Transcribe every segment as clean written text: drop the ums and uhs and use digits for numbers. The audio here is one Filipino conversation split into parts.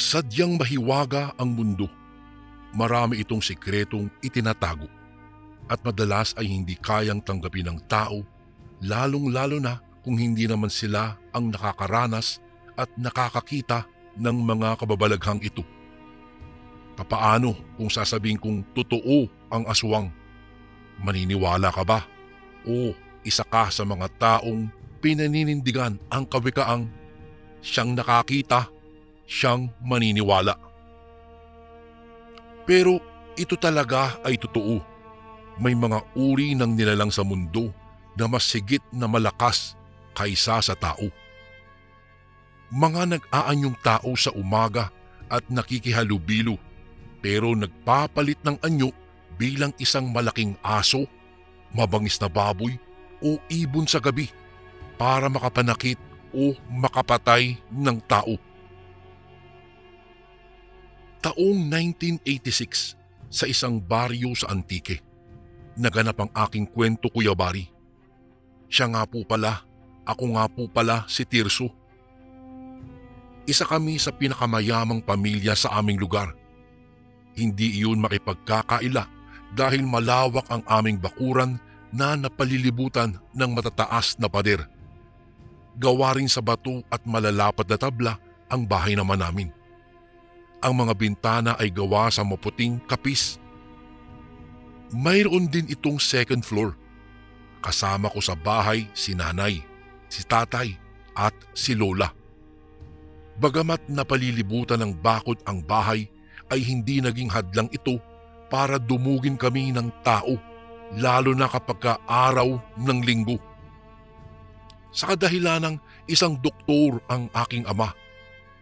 Sadyang mahiwaga ang mundo. Marami itong sikretong itinatago at madalas ay hindi kayang tanggapin ng tao, lalong-lalo na kung hindi naman sila ang nakakaranas at nakakakita ng mga kababalaghang ito. Papaano kung sasabihin kong totoo ang aswang? Maniniwala ka ba? O isa ka sa mga taong pinaninindigan ang kawikaang siyang nakakita, siyang maniniwala? Pero ito talaga ay totoo. May mga uri ng nilalang sa mundo na mas higit na malakas kaysa sa tao. Mga nag-aanyong tao sa umaga at nakikihalubilo pero nagpapalit ng anyo bilang isang malaking aso, mabangis na baboy o ibon sa gabi para makapanakit o makapatay ng tao. Taong 1986 sa isang baryo sa Antique, naganap ang aking kwento, Kuya Bari. Ako nga po pala si Tirso. Isa kami sa pinakamayamang pamilya sa aming lugar. Hindi iyon makipagkakaila dahil malawak ang aming bakuran na napalilibutan ng matataas na pader. Gawa rin sa bato at malalapad na tabla ang bahay naman namin. Ang mga bintana ay gawa sa maputing kapis. Mayroon din itong second floor. Kasama ko sa bahay si nanay, si tatay at si lola. Bagamat napalilibutan ng bakod ang bahay, ay hindi naging hadlang ito para dumugin kami ng tao, lalo na kapag araw ng linggo. Sa kadahilanang isang doktor ang aking ama,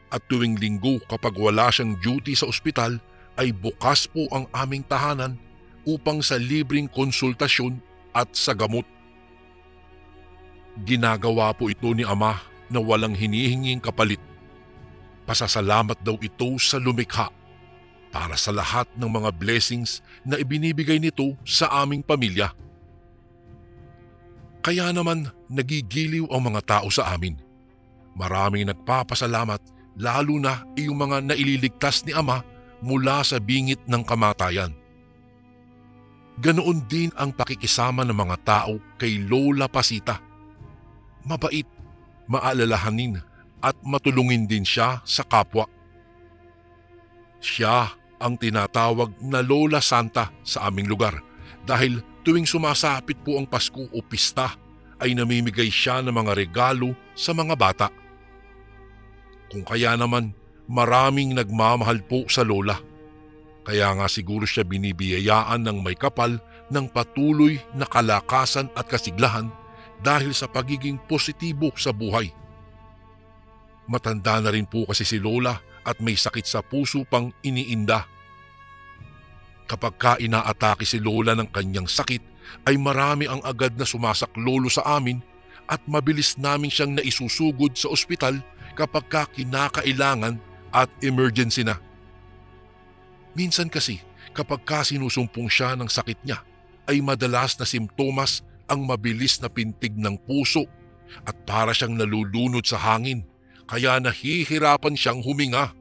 at tuwing linggo kapag wala siyang duty sa ospital ay bukas po ang aming tahanan upang sa libreng konsultasyon at sa gamot. Ginagawa po ito ni ama na walang hinihinging kapalit. Pasasalamat daw ito sa lumikha para sa lahat ng mga blessings na ibinibigay nito sa aming pamilya. Kaya naman nagigiliw ang mga tao sa amin. Maraming nagpapasalamat, lalo na yung mga naililigtas ni ama mula sa bingit ng kamatayan. Ganoon din ang pakikisama ng mga tao kay Lola Pasita. Mabait, maalalahanin at matulungin din siya sa kapwa. Siya ang tinatawag na Lola Santa sa aming lugar dahil tuwing sumasapit po ang Pasko o pista ay namimigay siya ng mga regalo sa mga bata. Kung kaya naman maraming nagmamahal po sa Lola. Kaya nga siguro siya binibiyayaan ng may kapal ng patuloy na kalakasan at kasiglahan dahil sa pagiging positibo sa buhay. Matanda na rin po kasi si Lola at may sakit sa puso pang iniinda. Kapag inaatake si Lola ng kanyang sakit ay marami ang agad na sumasaklolo sa amin at mabilis namin siyang naisusugod sa ospital kapag kinakailangan at emergency na. Minsan kasi kapag sinusumpong siya ng sakit niya ay madalas na simptomas ang mabilis na pintig ng puso at para siyang nalulunod sa hangin kaya nahihirapan siyang huminga.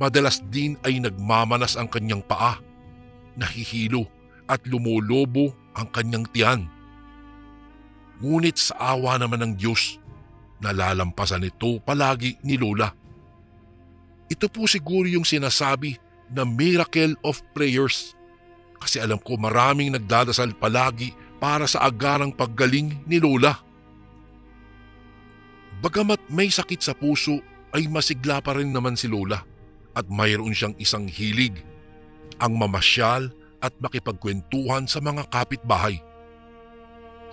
Madalas din ay nagmamanas ang kanyang paa, nahihilo at lumolobo ang kanyang tiyan. Ngunit sa awa naman ng Diyos, nalalampasan ito palagi ni Lola. Ito po siguro yung sinasabi na miracle of prayers kasi alam ko maraming nagdadasal palagi para sa agarang paggaling ni Lola. Bagamat may sakit sa puso ay masigla pa rin naman si Lola at mayroon siyang isang hilig, ang mamasyal at makipagkwentuhan sa mga kapitbahay.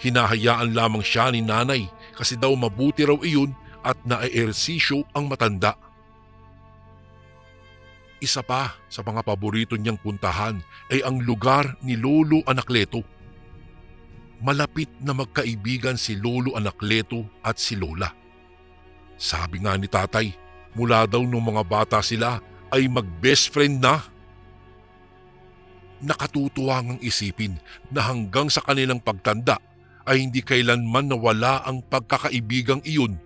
Hinahayaan lamang siya ni nanay kasi daw mabuti raw iyon at naeehersisyo ang matanda. Isa pa sa mga paborito niyang puntahan ay ang lugar ni Lolo Anacleto. Malapit na magkaibigan si Lolo Anacleto at si Lola. Sabi nga ni tatay, mula daw nung mga bata sila ay mag-best friend na. Nakatutuwa ngang isipin na hanggang sa kanilang pagtanda ay hindi kailanman nawala ang pagkakaibigang iyon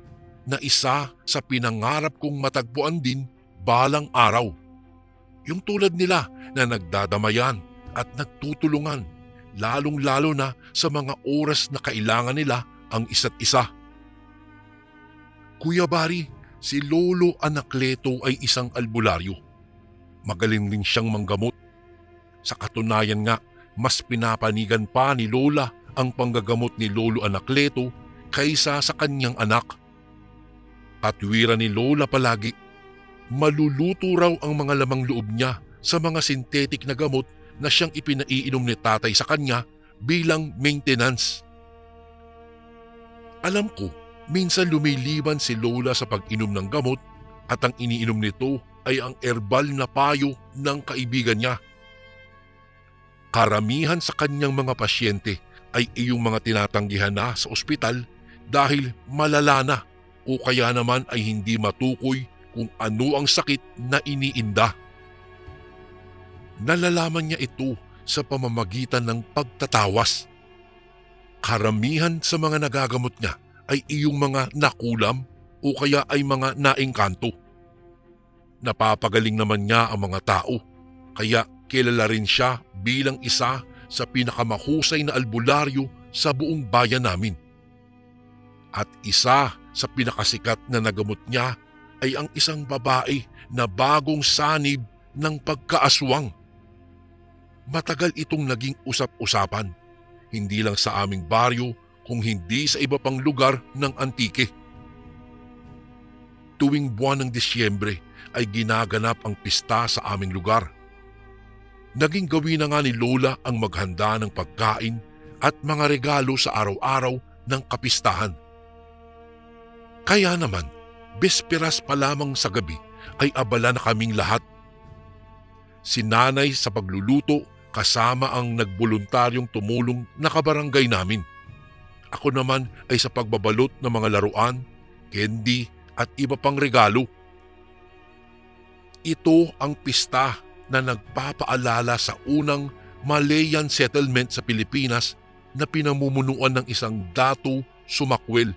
na isa sa pinangarap kong matagpuan din balang araw. Yung tulad nila na nagdadamayan at nagtutulungan, lalong-lalo na sa mga oras na kailangan nila ang isa't isa. Kuya Bari, si Lolo Anacleto ay isang albularyo. Magaling rin siyang manggamot. Sa katunayan nga, mas pinapanigan pa ni Lola ang panggagamot ni Lolo Anacleto kaysa sa kanyang anak. Patwiran ni Lola palagi, maluluto raw ang mga lamang loob niya sa mga synthetic na gamot na siyang ipinaiinom ni tatay sa kanya bilang maintenance. Alam ko, minsan lumiliban si Lola sa pag-inom ng gamot at ang iniinom nito ay ang herbal na payo ng kaibigan niya. Karamihan sa kanyang mga pasyente ay iyong mga tinatanggihan na sa ospital dahil malala na o kaya naman ay hindi matukoy kung ano ang sakit na iniinda. Nalalaman niya ito sa pamamagitan ng pagtatawas. Karamihan sa mga nagagamot niya ay iyong mga nakulam o kaya ay mga naengkanto. Napapagaling naman niya ang mga tao, kaya kilala rin siya bilang isa sa pinakamahusay na albularyo sa buong bayan namin. At isa sa pinakasikat na nagamot niya ay ang isang babae na bagong sanib ng pagkaaswang. Matagal itong naging usap-usapan, hindi lang sa aming baryo kung hindi sa iba pang lugar ng Antique. Tuwing buwan ng Disyembre ay ginaganap ang pista sa aming lugar. Naging gawin na nga ni Lola ang maghanda ng pagkain at mga regalo sa araw-araw ng kapistahan. Kaya naman, besperas pa lamang sa gabi ay abala na kaming lahat. Si nanay sa pagluluto kasama ang nagboluntaryong tumulong na kabarangay namin. Ako naman ay sa pagbabalot ng mga laruan, candy at iba pang regalo. Ito ang pista na nagpapaalala sa unang Malayan settlement sa Pilipinas na pinamumunuan ng isang Datu Sumakwel.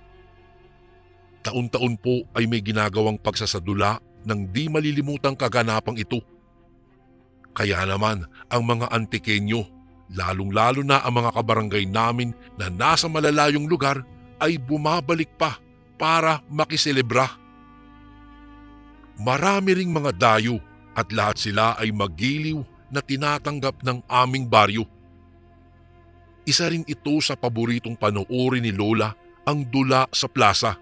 Taon-taon po ay may ginagawang pagsasadula ng di malilimutang kaganapang ito. Kaya naman ang mga Antiqueño, lalong-lalo na ang mga kabarangay namin na nasa malalayong lugar ay bumabalik pa para makiselebra. Marami ring mga dayo at lahat sila ay magiliw na tinatanggap ng aming baryo. Isa rin ito sa paboritong panoorin ni Lola, ang dula sa plaza.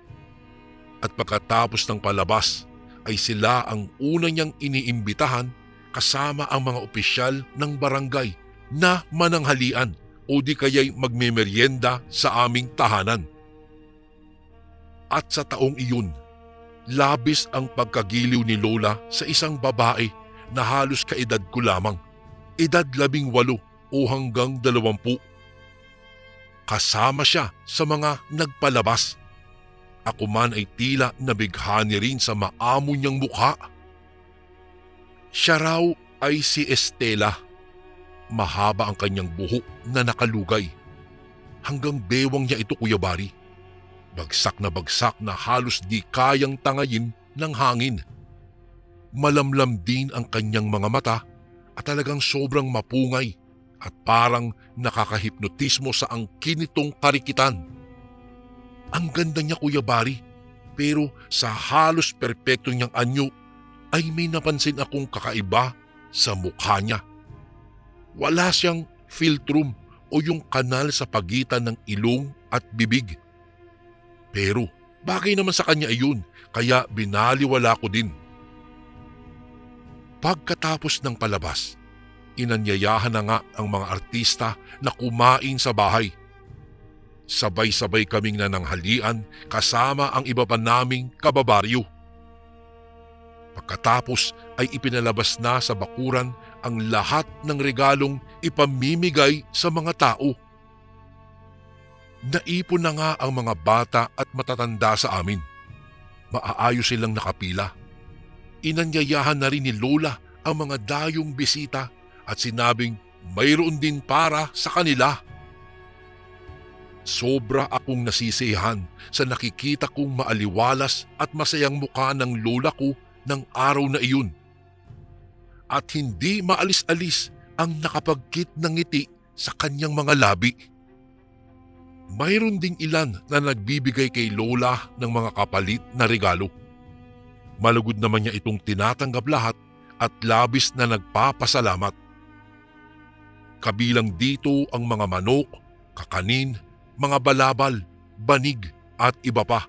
At pagkatapos ng palabas ay sila ang una niyang iniimbitahan kasama ang mga opisyal ng barangay na mananghalian o di kaya'y magmemeryenda sa aming tahanan. At sa taong iyon, labis ang pagkagiliw ni Lola sa isang babae na halos kaedad ko lamang, edad 18 o hanggang 20. Kasama siya sa mga nagpalabas. Ako man ay tila nabighani rin sa maamo niyang mukha. Siya raw ay si Estela. Mahaba ang kanyang buhok na nakalugay. Hanggang bewang niya ito, Kuya Bari. Bagsak na halos di kayang tangayin ng hangin. Malamlam din ang kanyang mga mata at talagang sobrang mapungay at parang nakakahipnotismo sa angkin nitong karikitan. Ang ganda niya, Kuya Bari, pero sa halos perpekto niyang anyo ay may napansin akong kakaiba sa mukha niya. Wala siyang philtrum o yung kanal sa pagitan ng ilong at bibig. Pero bagay naman sa kanya iyon, kaya binaliwala ko din. Pagkatapos ng palabas, inanyayahan na nga ang mga artista na kumain sa bahay. Sabay-sabay kaming nananghalian kasama ang iba pa naming kababaryo. Pagkatapos ay ipinalabas na sa bakuran ang lahat ng regalong ipamimigay sa mga tao. Naipon na nga ang mga bata at matatanda sa amin. Maaayos silang nakapila. Inanyayahan na rin ni Lola ang mga dayong bisita at sinabing mayroon din para sa kanila. Sobra akong nasisiyahan sa nakikita kong maaliwalas at masayang mukha ng lola ko ng araw na iyon. At hindi maalis-alis ang nakapagkit ng ngiti sa kanyang mga labi. Mayroon ding ilan na nagbibigay kay Lola ng mga kapalit na regalo. Malugod naman niya itong tinatanggap lahat at labis na nagpapasalamat. Kabilang dito ang mga manok, kakanin, mga balabal, banig at iba pa.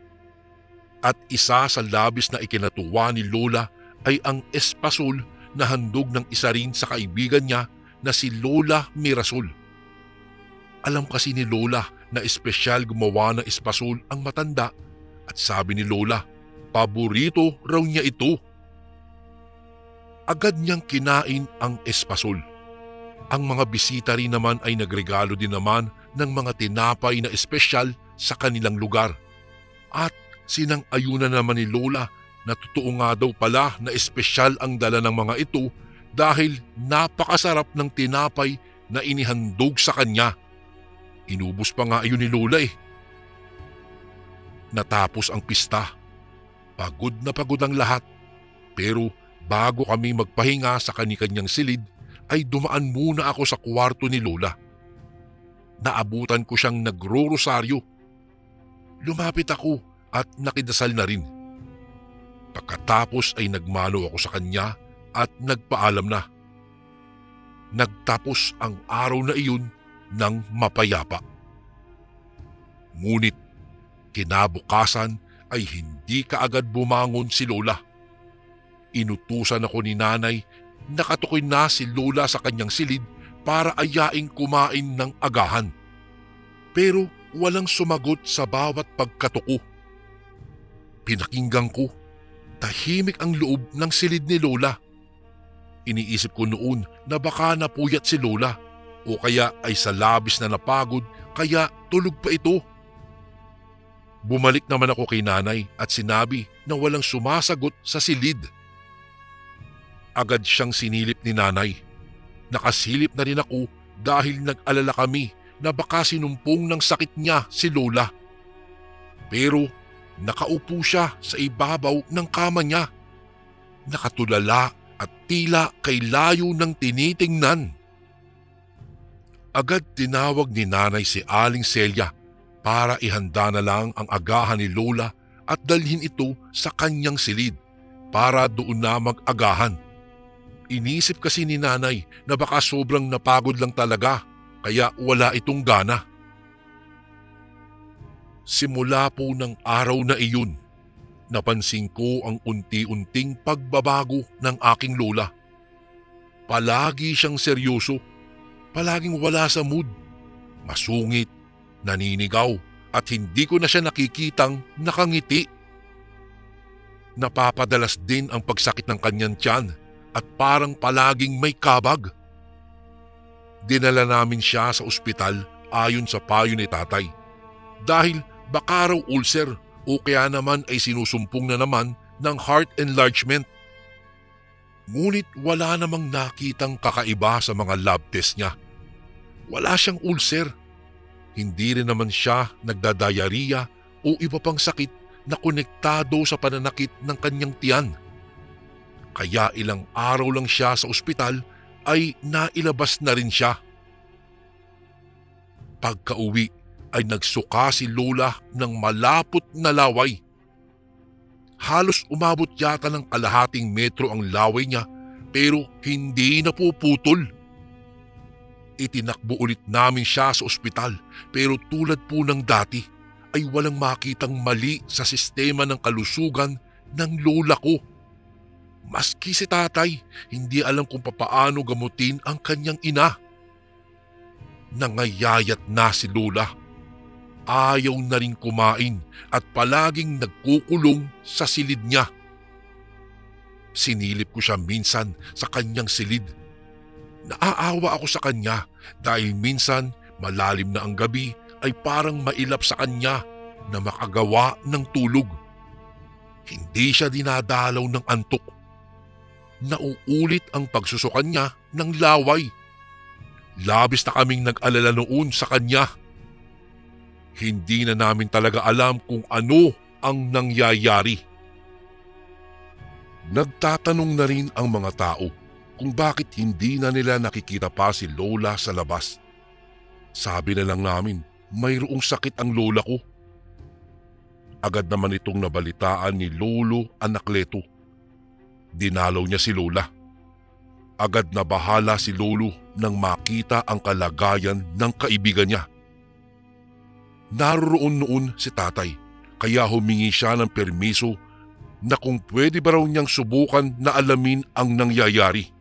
At isa sa labis na ikinatuwa ni Lola ay ang espasol na handog ng isa rin sa kaibigan niya na si Lola Mirasol. Alam kasi ni Lola na espesyal gumawa ng espasol ang matanda at sabi ni Lola, paborito raw niya ito. Agad niyang kinain ang espasol. Ang mga bisita rin naman ay nagregalo din naman ng mga tinapay na espesyal sa kanilang lugar. At sinang-ayunan naman ni Lola na totoo nga daw pala na espesyal ang dala ng mga ito dahil napakasarap ng tinapay na inihandog sa kanya. Inubos pa nga iyon ni Lola eh. Natapos ang pista. Pagod na pagod ang lahat. Pero bago kami magpahinga sa kani-kanyang silid, ay dumaan muna ako sa kwarto ni Lola. Naabutan ko siyang nagro-rosaryo. Lumapit ako at nakidasal na rin. Pagkatapos ay nagmano ako sa kanya at nagpaalam na. Nagtapos ang araw na iyon ng mapayapa. Ngunit kinabukasan ay hindi kaagad bumangon si Lola. Inutusan ako ni Nanay, nakatukoy na si Lola sa kanyang silid para ayaing kumain ng agahan. Pero walang sumagot sa bawat pagkatuko. Pinakinggan ko, tahimik ang loob ng silid ni Lola. Iniisip ko noon na baka napuyat si Lola o kaya ay sa labis na napagod kaya tulog pa ito. Bumalik naman ako kay Nanay at sinabi na walang sumasagot sa silid. Agad siyang sinilip ni Nanay. Nakasilip na rin ako dahil nag-alala kami na baka sinumpong ng sakit niya si Lola. Pero nakaupo siya sa ibabaw ng kama niya. Nakatulala at tila kay layo ng tinitingnan. Agad tinawag ni Nanay si Aling Celia para ihanda na lang ang agahan ni Lola at dalhin ito sa kanyang silid para doon na mag-agahan. Inisip kasi ni Nanay na baka sobrang napagod lang talaga kaya wala itong gana. Simula po ng araw na iyon, napansin ko ang unti-unting pagbabago ng aking Lola. Palagi siyang seryoso, palaging wala sa mood, masungit, naninigaw at hindi ko na siya nakikitang nakangiti. Napapadalas din ang pagsakit ng kanyang tiyan at parang palaging may kabag. Dinala namin siya sa ospital ayon sa payo ni Tatay dahil baka raw ulcer o kaya naman ay sinusumpong na naman ng heart enlargement. Ngunit wala namang nakitang kakaiba sa mga lab test niya. Wala siyang ulcer. Hindi rin naman siya nagdadayariya o iba pang sakit na konektado sa pananakit ng kanyang tiyan. Kaya ilang araw lang siya sa ospital ay nailabas na rin siya. Pagka-uwi ay nagsuka si Lola ng malapot na laway. Halos umabot yata ng kalahating metro ang laway niya pero hindi napuputol. Itinakbo ulit namin siya sa ospital pero tulad po ng dati ay walang makitang mali sa sistema ng kalusugan ng Lola ko. Maski si Tatay, hindi alam kung papaano gamutin ang kanyang ina. Nangayayat na si Lola. Ayaw na rin kumain at palaging nagkukulong sa silid niya. Sinilip ko siya minsan sa kanyang silid. Naaawa ako sa kanya dahil minsan malalim na ang gabi ay parang mailap sa kanya na makagawa ng tulog. Hindi siya dinadalaw ng antok. Nauulit ang pagsusukan niya ng laway. Labis na kaming nag-alala noon sa kanya. Hindi na namin talaga alam kung ano ang nangyayari. Nagtatanong na rin ang mga tao kung bakit hindi na nila nakikita pa si Lola sa labas. Sabi na lang namin, mayroong sakit ang lola ko. Agad naman itong nabalitaan ni Lolo Anakleto. Dinalaw niya si Lola. Agad na bahala si Lolo nang makita ang kalagayan ng kaibigan niya. Naroon noon si tatay, kaya humingi siya ng permiso na kung pwede ba raw niyang subukan na alamin ang nangyayari.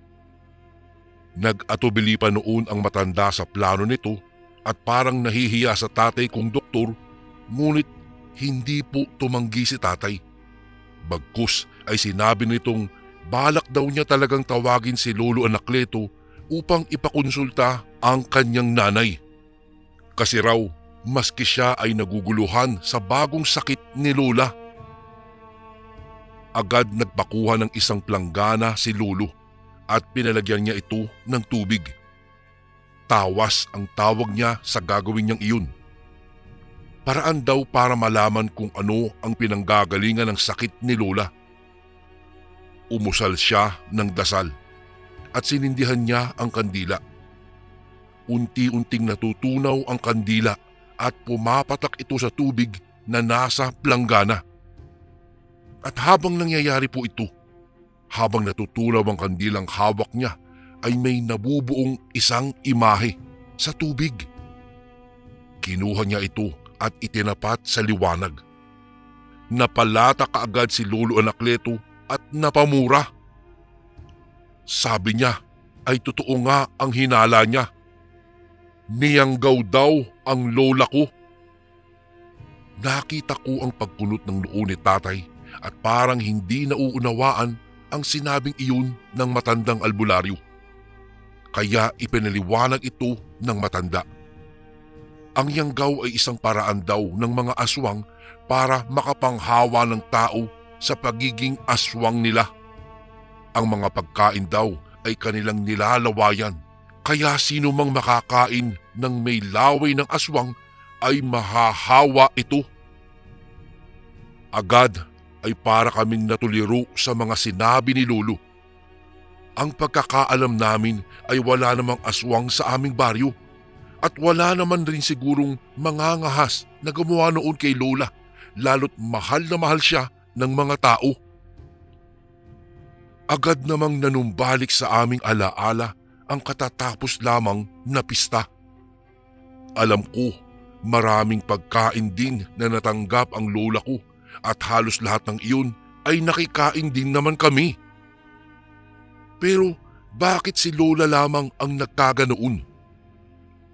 Nag-atubili pa noon ang matanda sa plano nito at parang nahihiya sa tatay kong doktor, ngunit hindi po tumanggi si tatay. Bagkus ay sinabi nitong balak daw niya talagang tawagin si Lolo Anakleto upang ipakonsulta ang kanyang nanay. Kasi raw, maski siya ay naguguluhan sa bagong sakit ni Lola. Agad nagpakuha ng isang planggana si Lolo at pinalagyan niya ito ng tubig. Tawas ang tawag niya sa gagawin niyang iyon. Paraan daw para malaman kung ano ang pinanggagalingan ng sakit ni Lola. Umusal siya ng dasal at sinindihan niya ang kandila. Unti-unting natutunaw ang kandila at pumapatak ito sa tubig na nasa planggana. At habang nangyayari po ito, habang natutunaw ang kandilang hawak niya, ay may nabubuong isang imahe sa tubig. Kinuha niya ito at itinapat sa liwanag. Napalata kaagad si Lolo Anakleto at napamura. Sabi niya ay totoo nga ang hinala niya. Niyanggaw daw ang lola ko. Nakita ko ang pagkunot ng noo ni tatay at parang hindi nauunawaan ang sinabing iyon ng matandang albularyo. Kaya ipinaliwanag ito ng matanda. Ang yanggaw ay isang paraan daw ng mga aswang para makapanghawa ng tao sa pagiging aswang nila. Ang mga pagkain daw ay kanilang nilalawayan, kaya sino mang makakain ng may laway ng aswang ay mahahawa ito. Agad ay para kaming natuliro sa mga sinabi ni Lolo. Ang pagkakaalam namin ay wala namang aswang sa aming baryo at wala naman rin sigurong mangangahas na gumawa noon kay Lola, lalo't mahal na mahal siya ng mga tao. Agad namang nanumbalik sa aming alaala ang katatapos lamang na pista. Alam ko, maraming pagkain din na natanggap ang lola ko at halos lahat ng iyon ay nakikain din naman kami. Pero bakit si Lola lamang ang nagkaganoon?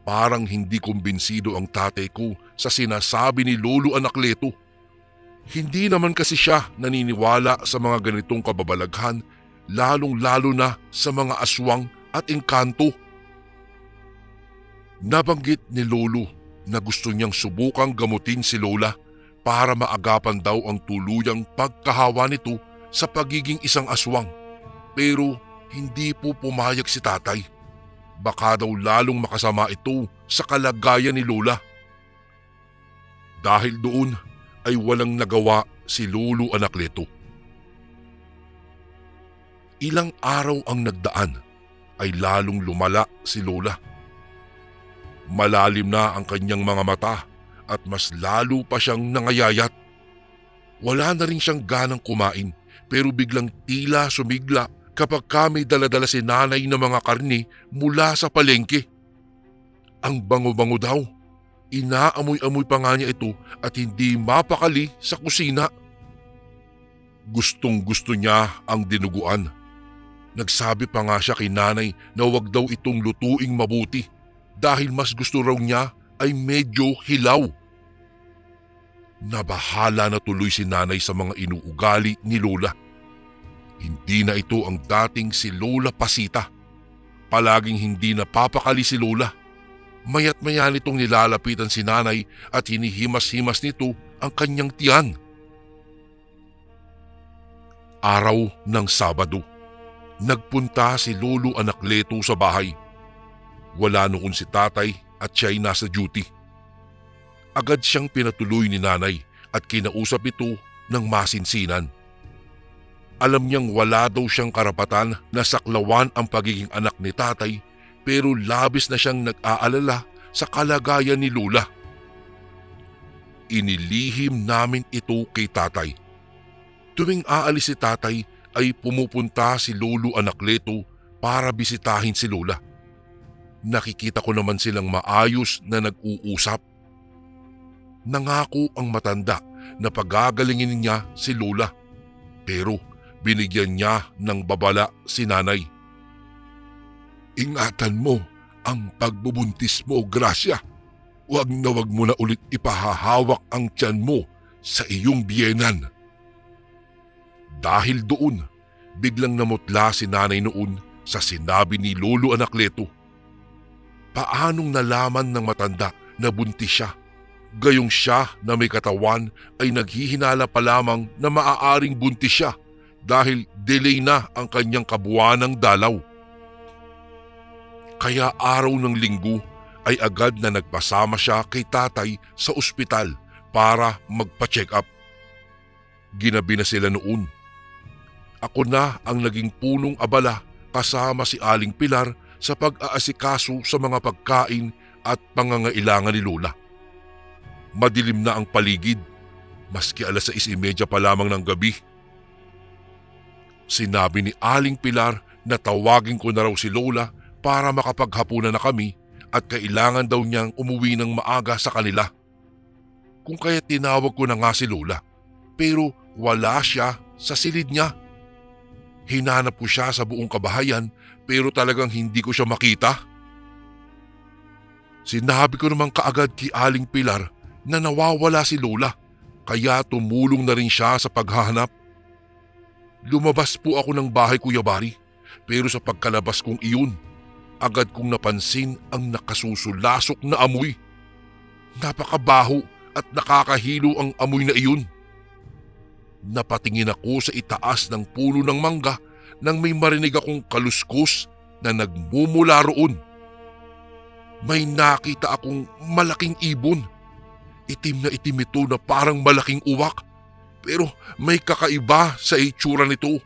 Parang hindi kumbinsido ang tatay ko sa sinasabi ni Lolo Anakleto. Hindi naman kasi siya naniniwala sa mga ganitong kababalaghan, lalong-lalo na sa mga aswang at engkanto. Nabanggit ni Lolo na gusto niyang subukang gamutin si Lola para maagapan daw ang tuluyang pagkahawa nito sa pagiging isang aswang. Pero hindi po pumayag si tatay. Baka daw lalong makasama ito sa kalagayan ni Lola. Dahil doon ay walang nagawa si Lolo Anakleto. Ilang araw ang nagdaan ay lalong lumala si Lola. Malalim na ang kanyang mga mata at mas lalo pa siyang nangayayat. Wala na rin siyang ganang kumain pero biglang tila sumigla kapag kami daladala si nanay ng mga karne mula sa palengke. Ang bango-bango daw. Inaamoy-amoy pa nga niya ito at hindi mapakali sa kusina. Gustong-gusto niya ang dinuguan. Nagsabi pa nga siya kay nanay na huwag daw itong lutuing mabuti dahil mas gusto raw niya ay medyo hilaw. Nabahala na tuloy si nanay sa mga inuugali ni Lola. Hindi na ito ang dating si Lola Pasita. Palaging hindi napapakali si Lola. Mayat maya nitong nilalapitan si nanay at hinihimas-himas nito ang kanyang tiyan. Araw ng Sabado. Nagpunta si Lolo Anakleto sa bahay. Wala noon si tatay at siya'y nasa duty. Agad siyang pinatuloy ni nanay at kinausap ito ng masinsinan. Alam niyang wala daw siyang karapatan na saklawan ang pagiging anak ni tatay, pero labis na siyang nag-aalala sa kalagayan ni Lola. Inilihim namin ito kay tatay. Tuwing aalis si tatay ay pumupunta si Lolo Anacleto para bisitahin si Lola. Nakikita ko naman silang maayos na nag-uusap. Nangako ang matanda na pagagalingin niya si Lola, pero binigyan niya ng babala si nanay. Ingatan mo ang pagbubuntis mo, Gracia. Huwag mo na ulit ipahahawak ang tiyan mo sa iyong biyenan. Dahil doon, biglang namutla si nanay noon sa sinabi ni Lolo Anacleto. Paanong nalaman ng matanda na buntis siya? Gayong siya na may katawan ay naghihinala pa lamang na maaaring buntis siya dahil delay na ang kanyang kabuuan ng dalaw. Kaya araw ng linggo ay agad na nagpasama siya kay tatay sa ospital para magpa-check up. Ginabi na sila noon. Ako na ang naging punong abala kasama si Aling Pilar sa pag-aasikaso sa mga pagkain at pangangailangan ni Lola. Madilim na ang paligid, maski 6:30 pa lamang ng gabi. Sinabi ni Aling Pilar na tawagin ko na raw si Lola para makapaghapunan na kami at kailangan daw niyang umuwi ng maaga sa kanila. Kung kaya tinawag ko na nga si Lola, pero wala siya sa silid niya. Hinanap ko siya sa buong kabahayan pero talagang hindi ko siya makita. Sinabi ko naman kaagad kay Aling Pilar na nawawala si Lola, kaya tumulong na rin siya sa paghahanap. Lumabas po ako ng bahay, Kuya Bari, pero sa pagkalabas kong iyon, agad kong napansin ang nakasusulasok na amoy. Napakabaho at nakakahilo ang amoy na iyon. Napatingin ako sa itaas ng puno ng mangga nang may marinig akong kaluskos na nagmumula roon. May nakita akong malaking ibon. Itim na itim ito na parang malaking uwak, pero may kakaiba sa itsura nito.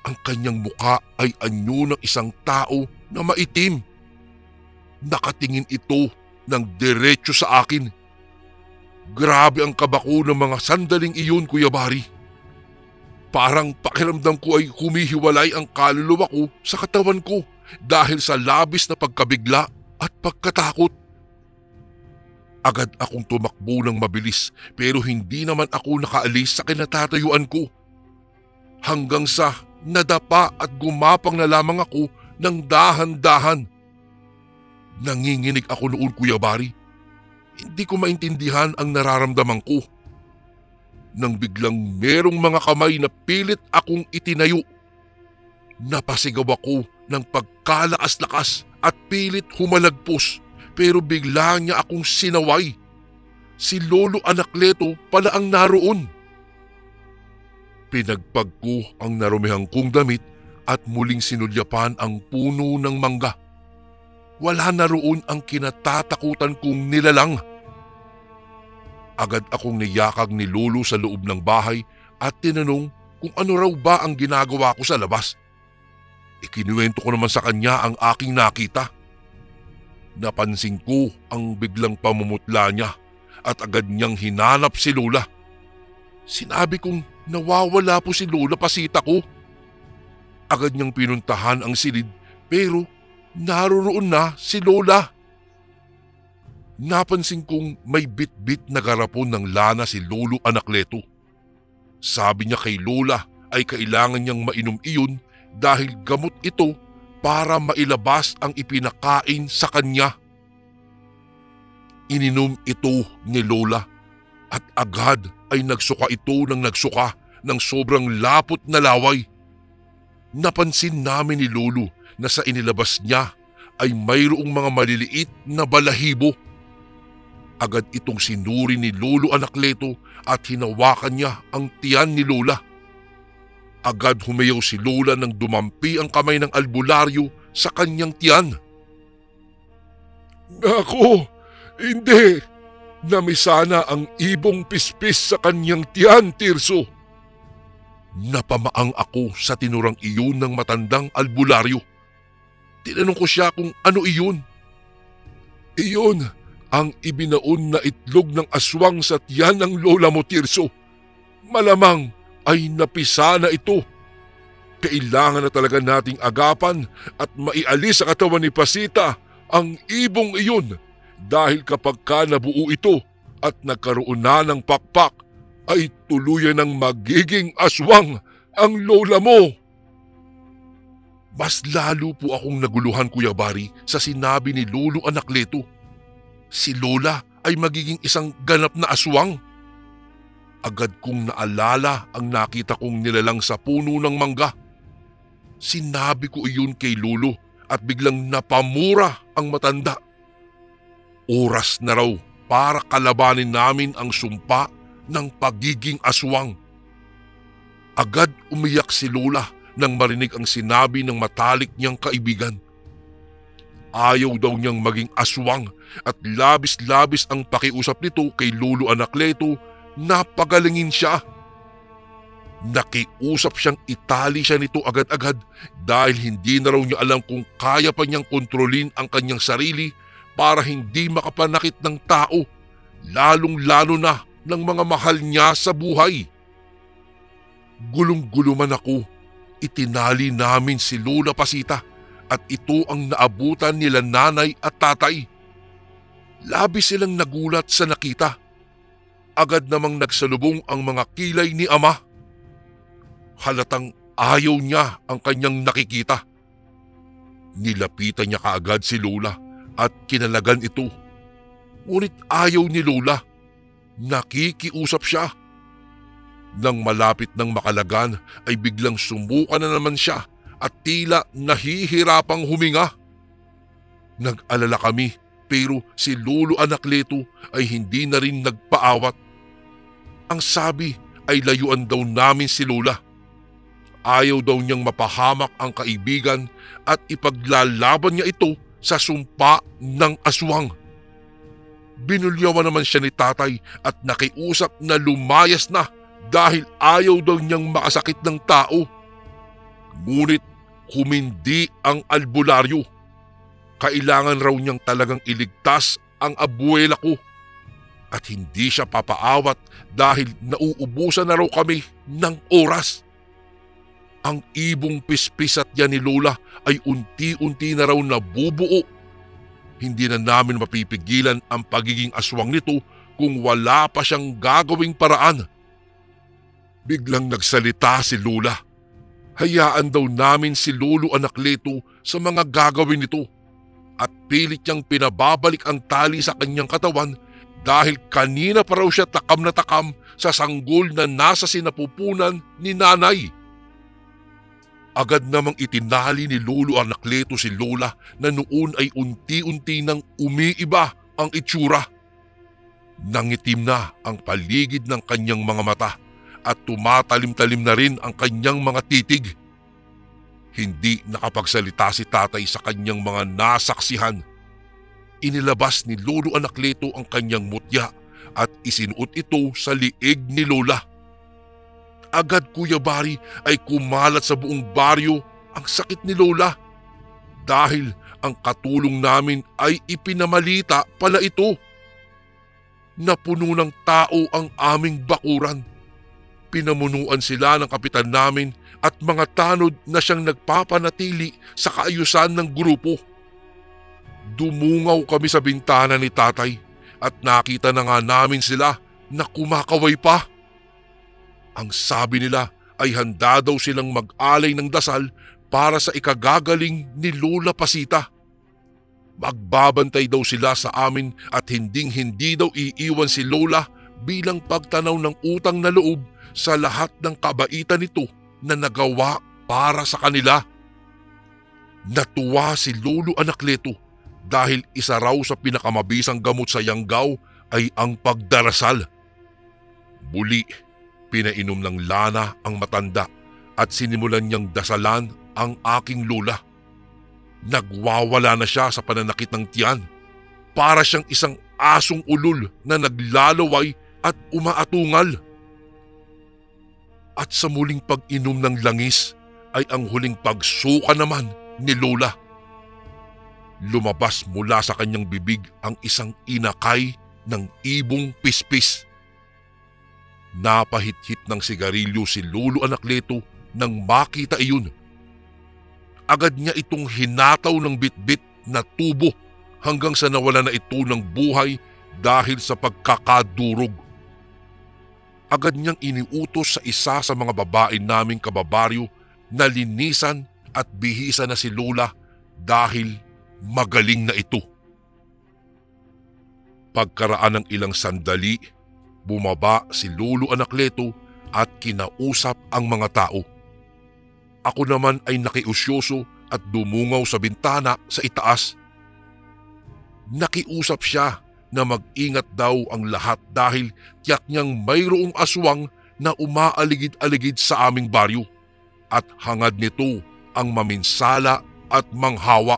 Ang kanyang muka ay anyo ng isang tao na maitim. Nakatingin ito ng diretso sa akin. Grabe ang kaba ko ng mga sandaling iyon, Kuya Bari. Parang pakiramdam ko ay humihiwalay ang kaluluwa ko sa katawan ko dahil sa labis na pagkabigla at pagkatakot. Agad akong tumakbo ng mabilis pero hindi naman ako nakaalis sa kinatatayuan ko. Hanggang sa nadapa at gumapang na lamang ako ng dahan-dahan. Nanginginig ako noon, Kuya Bari. Hindi ko maintindihan ang nararamdaman ko. Nang biglang merong mga kamay na pilit akong itinayo. Napasigaw ako ng pagkalakas-lakas at pilit humalagpos. Pero bigla niya akong sinaway. Si Lolo Anacleto pala ang naroon. Pinagpag ko ang narumihang kong damit at muling sinulyapan ang puno ng mangga. Wala na roon ang kinatatakutan kong nilalang. Agad akong niyakag ni Lolo sa loob ng bahay at tinanong kung ano raw ba ang ginagawa ko sa labas. Ikinuwento ko naman sa kanya ang aking nakita. Napansin ko ang biglang pamumutla niya at agad niyang hinanap si Lola. Sinabi kong nawawala po si Lola, pasita ko. Agad niyang pinuntahan ang silid pero naroon na si Lola. Napansin kong may bit-bit na garapon ng lana si Lolo Anacleto. Sabi niya kay Lola ay kailangan niyang mainom iyon dahil gamot ito para mailabas ang ipinakain sa kanya. Ininom ito ni Lola at agad ay nagsuka ito ng sobrang lapot na laway. Napansin namin ni Lolo na sa inilabas niya ay mayroong mga maliliit na balahibo. Agad itong sinuri ni Lolo Anacleto at hinawakan niya ang tiyan ni Lola. Agad humayaw si Lola nang dumampi ang kamay ng albularyo sa kanyang tiyan. Ako, hindi. Namisana ang ibong pispis sa kanyang tiyan, Tirso. Napamaang ako sa tinurang iyon ng matandang albularyo. Tinanong ko siya kung ano iyon. Iyon ang ibinaon na itlog ng aswang sa tiyan ng lola mo, Tirso. Malamang ay napisa na ito. Kailangan na talaga nating agapan at maialis sa katawan ni Pasita ang ibong iyon dahil kapag ka nabuo ito at nagkaroon na ng pakpak ay tuluyan ng magiging aswang ang lola mo. Mas lalo po akong naguluhan, Kuya Bari, sa sinabi ni Lolo Anakleto. Si Lola ay magiging isang ganap na aswang. Agad kong naalala ang nakita kong nilalang sa puno ng mangga. Sinabi ko iyon kay Lolo at biglang napamura ang matanda. Oras na raw para kalabanin namin ang sumpa ng pagiging aswang. Agad umiyak si Lola nang marinig ang sinabi ng matalik niyang kaibigan. Ayaw daw niyang maging aswang at labis-labis ang pakiusap nito kay Lolo Anakleto na pagalingin siya. Nakiusap siyang itali siya nito agad-agad dahil hindi na raw niya alam kung kaya pa niyang kontrolin ang kanyang sarili para hindi makapanakit ng tao, lalong-lalo na ng mga mahal niya sa buhay. Gulong-gulo man ako. Itinali namin si Lola Pasita at ito ang naabutan nila nanay at tatay. Labis silang nagulat sa nakita. Agad namang nagsalubong ang mga kilay ni Ama. Halatang ayaw niya ang kanyang nakikita. Nilapitan niya kaagad si Lola at kinalagan ito. Ngunit ayaw ni Lola. Nakikiusap siya. Nang malapit ng makalagan ay biglang sumuka na naman siya at tila nahihirapang huminga. Nag-alala kami pero si Lolo Anakleto ay hindi na rin nagpaawat. Ang sabi ay layuan daw namin si Lola. Ayaw daw niyang mapahamak ang kaibigan at ipaglalaban niya ito sa sumpa ng aswang. Binulyawan naman siya ni tatay at nakiusap na lumayas na dahil ayaw daw niyang makasakit ng tao. Ngunit humindi ang albularyo. Kailangan raw niyang talagang iligtas ang abuela ko. At hindi siya papaawat dahil nauubusan na raw kami ng oras. Ang ibong pispisat niya ni Lola ay unti-unti na raw nabubuo. Hindi na namin mapipigilan ang pagiging aswang nito kung wala pa siyang gagawing paraan. Biglang nagsalita si Lola. Hayaan daw namin si Lolo Anakleto sa mga gagawin nito at pilit niyang pinababalik ang tali sa kanyang katawan dahil kanina pa raw siya takam na takam sa sanggol na nasa sinapupunan ni nanay. Agad namang itinali ni Lolo Anakleto si Lola na noon ay unti-unti nang umiiba ang itsura. Nangitim na ang paligid ng kanyang mga mata at tumatalim-talim na rin ang kanyang mga titig. Hindi nakapagsalita si tatay sa kanyang mga nasaksihan. Inilabas ni Lolo Anakleto ang kanyang mutya at isinuot ito sa liig ni Lola. Agad, Kuya Bari, ay kumalat sa buong baryo ang sakit ni Lola dahil ang katulong namin ay ipinamalita pala ito. Napuno ng tao ang aming bakuran. Pinamunuan sila ng kapitan namin at mga tanod na siyang nagpapanatili sa kaayusan ng grupo. Dumungaw kami sa bintana ni tatay at nakita na nga namin sila na kumakaway pa. Ang sabi nila ay handa daw silang mag-alay ng dasal para sa ikagagaling ni Lola Pasita. Magbabantay daw sila sa amin at hinding-hindi daw iiwan si Lola bilang pagtanaw ng utang na loob sa lahat ng kabaitan nito na nagawa para sa kanila. Natuwa si Lolo Anakleto dahil isa raw sa pinakamabisang gamot sa Yanggaw ay ang pagdarasal. Muli, pinainom ng lana ang matanda at sinimulan niyang dasalan ang aking lola. Nagwawala na siya sa pananakit ng tiyan. Para siyang isang asong ulol na naglalaway at umaatungal. At sa muling pag-inom ng langis ay ang huling pagsuka naman ni Lola. Lumabas mula sa kanyang bibig ang isang inakay ng ibong pispis. Napahit-hit ng sigarilyo si Lolo Anakleto nang makita iyon. Agad niya itong hinataw ng bitbit na tubo hanggang sa nawala na ito ng buhay dahil sa pagkakadurog. Agad niyang iniutos sa isa sa mga babae naming kababaryo na linisan at bihisan na si Lola dahil magaling na ito. Pagkaraan ng ilang sandali, bumaba si Lolo Anakleto at kinausap ang mga tao. Ako naman ay nakiusyoso at dumungaw sa bintana sa itaas. Nakiusap siya na mag-ingat daw ang lahat dahil tiyak niyang mayroong aswang na umaaligid-aligid sa aming baryo at hangad nito ang maminsala at manghawa.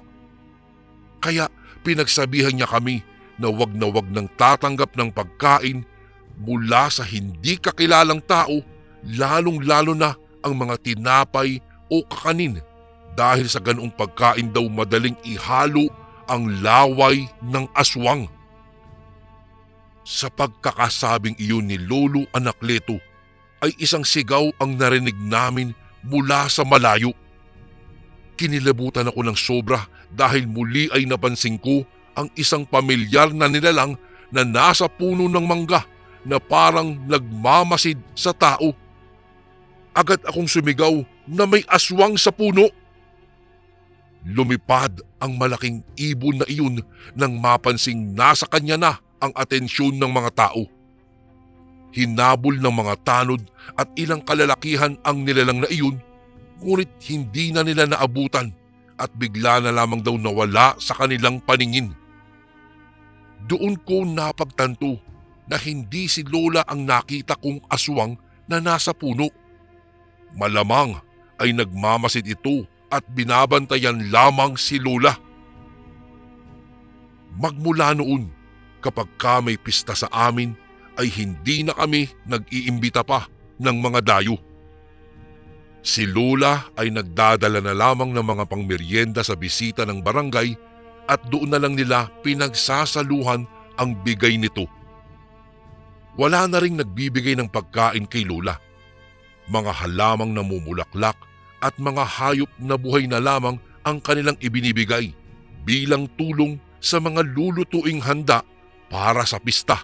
Kaya pinagsabihan niya kami na wag nang tatanggap ng pagkain mula sa hindi kakilalang tao, lalong-lalo na ang mga tinapay o kakanin dahil sa ganoong pagkain daw madaling ihalo ang laway ng aswang. Sa pagkakasabing iyon ni Lolo Anakleto ay isang sigaw ang narinig namin mula sa malayo. Kinilabutan ako ng sobra dahil muli ay napansin ko ang isang pamilyar na nilalang na nasa puno ng mangga na parang nagmamasid sa tao. Agad akong sumigaw na may aswang sa puno. Lumipad ang malaking ibon na iyon nang mapansing nasa kanya na ang atensyon ng mga tao. Hinabol ng mga tanod at ilang kalalakihan ang nilalang na iyon, ngunit hindi na nila naabutan at bigla na lamang daw nawala sa kanilang paningin. Doon ko napagtanto na hindi si Lola ang nakita kong aswang na nasa puno. Malamang ay nagmamasid ito at binabantayan lamang si Lola. Magmula noon, kapag may pista sa amin ay hindi na kami nag-iimbita pa ng mga dayo. Si Lola ay nagdadala na lamang ng mga pangmeryenda sa bisita ng barangay at doon na lang nila pinagsasaluhan ang bigay nito. Wala na ring nagbibigay ng pagkain kay Lola. Mga halamang namumulaklak at mga hayop na buhay na lamang ang kanilang ibinibigay bilang tulong sa mga lulutuing handa para sa pista.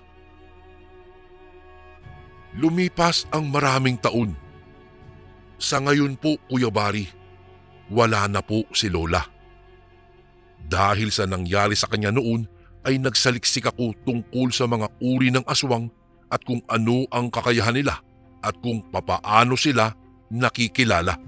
Lumipas ang maraming taon. Sa ngayon po, Kuya Bari, wala na po si Lola. Dahil sa nangyari sa kanya noon ay nagsaliksik ako tungkol sa mga uri ng aswang at kung ano ang kakayahan nila at kung papaano sila nakikilala.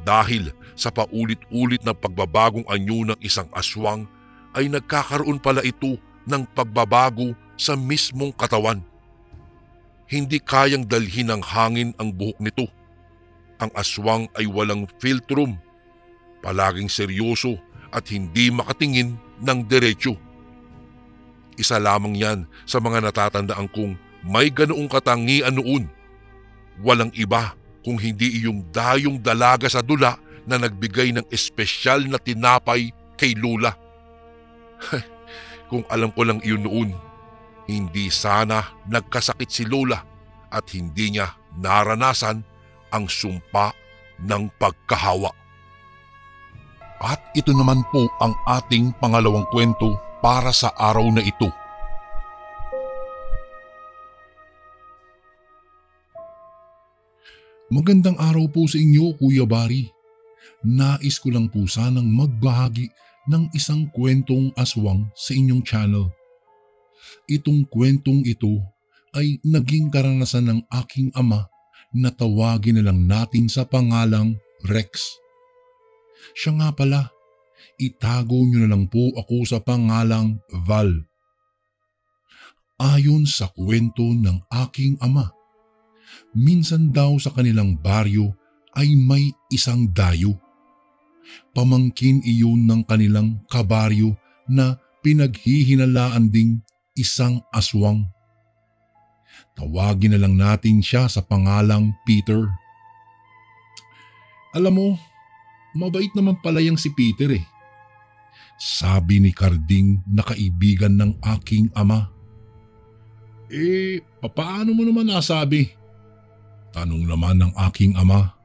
Dahil sa paulit-ulit na pagbabagong anyo ng isang aswang ay nagkakaroon pala ito ng pagbabago sa mismong katawan. Hindi kayang dalhin ng hangin ang buhok nito. Ang aswang ay walang filtrum, palaging seryoso at hindi makatingin ng diretsyo. Isa lamang yan sa mga natatandaan kong may ganoong katangian noon. Walang iba kung hindi iyong dayong dalaga sa dula na nagbigay ng espesyal na tinapay kay Lola. Kung alam ko lang iyon noon, hindi sana nagkasakit si Lola at hindi niya naranasan ang sumpa ng pagkahawa. At ito naman po ang ating pangalawang kwento para sa araw na ito. Magandang araw po sa inyo, Kuya Bari. Nais ko lang po sanang magbahagi ng isang kwentong aswang sa inyong channel. Itong kwentong ito ay naging karanasan ng aking ama na tawagin na lang natin sa pangalang Rex. Siya nga pala, itago niyo na lang po ako sa pangalang Val. Ayon sa kwento ng aking ama, minsan daw sa kanilang baryo ay may isang dayo. Pamangkin iyon ng kanilang kabaryo na pinaghihinalaan ding isang aswang. Tawagin na lang natin siya sa pangalang Peter. Alam mo, mabait naman pala yang si Peter eh. Sabi ni Carding na kaibigan ng aking ama. Papaano mo naman nasabi? Tanong naman ng aking ama.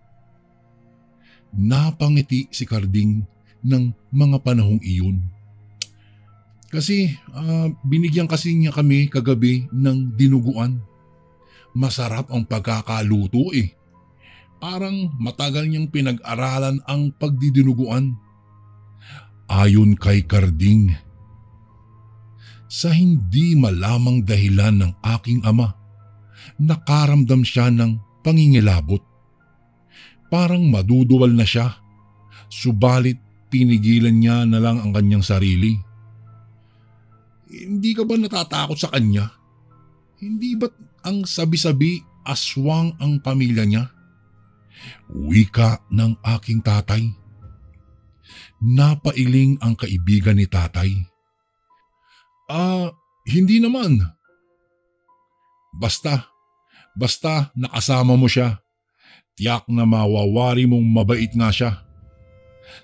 Napangiti si Carding ng mga panahong iyon. Kasi binigyan kasi niya kami kagabi ng dinuguan. Masarap ang pagkakaluto eh. Parang matagal niyang pinag-aralan ang pagdidinuguan. Ayon kay Carding, sa hindi malamang dahilan ng aking ama, nakaramdam siya ng pangingilabot. Parang maduduwal na siya, subalit pinigilan niya na lang ang kanyang sarili. Hindi ka ba natatakot sa kanya? Hindi ba't ang sabi-sabi aswang ang pamilya niya? Wika ng aking tatay. Napailing ang kaibigan ni tatay. Hindi naman. Basta nakasama mo siya. Tiyak na mawawari mong mabait nga siya.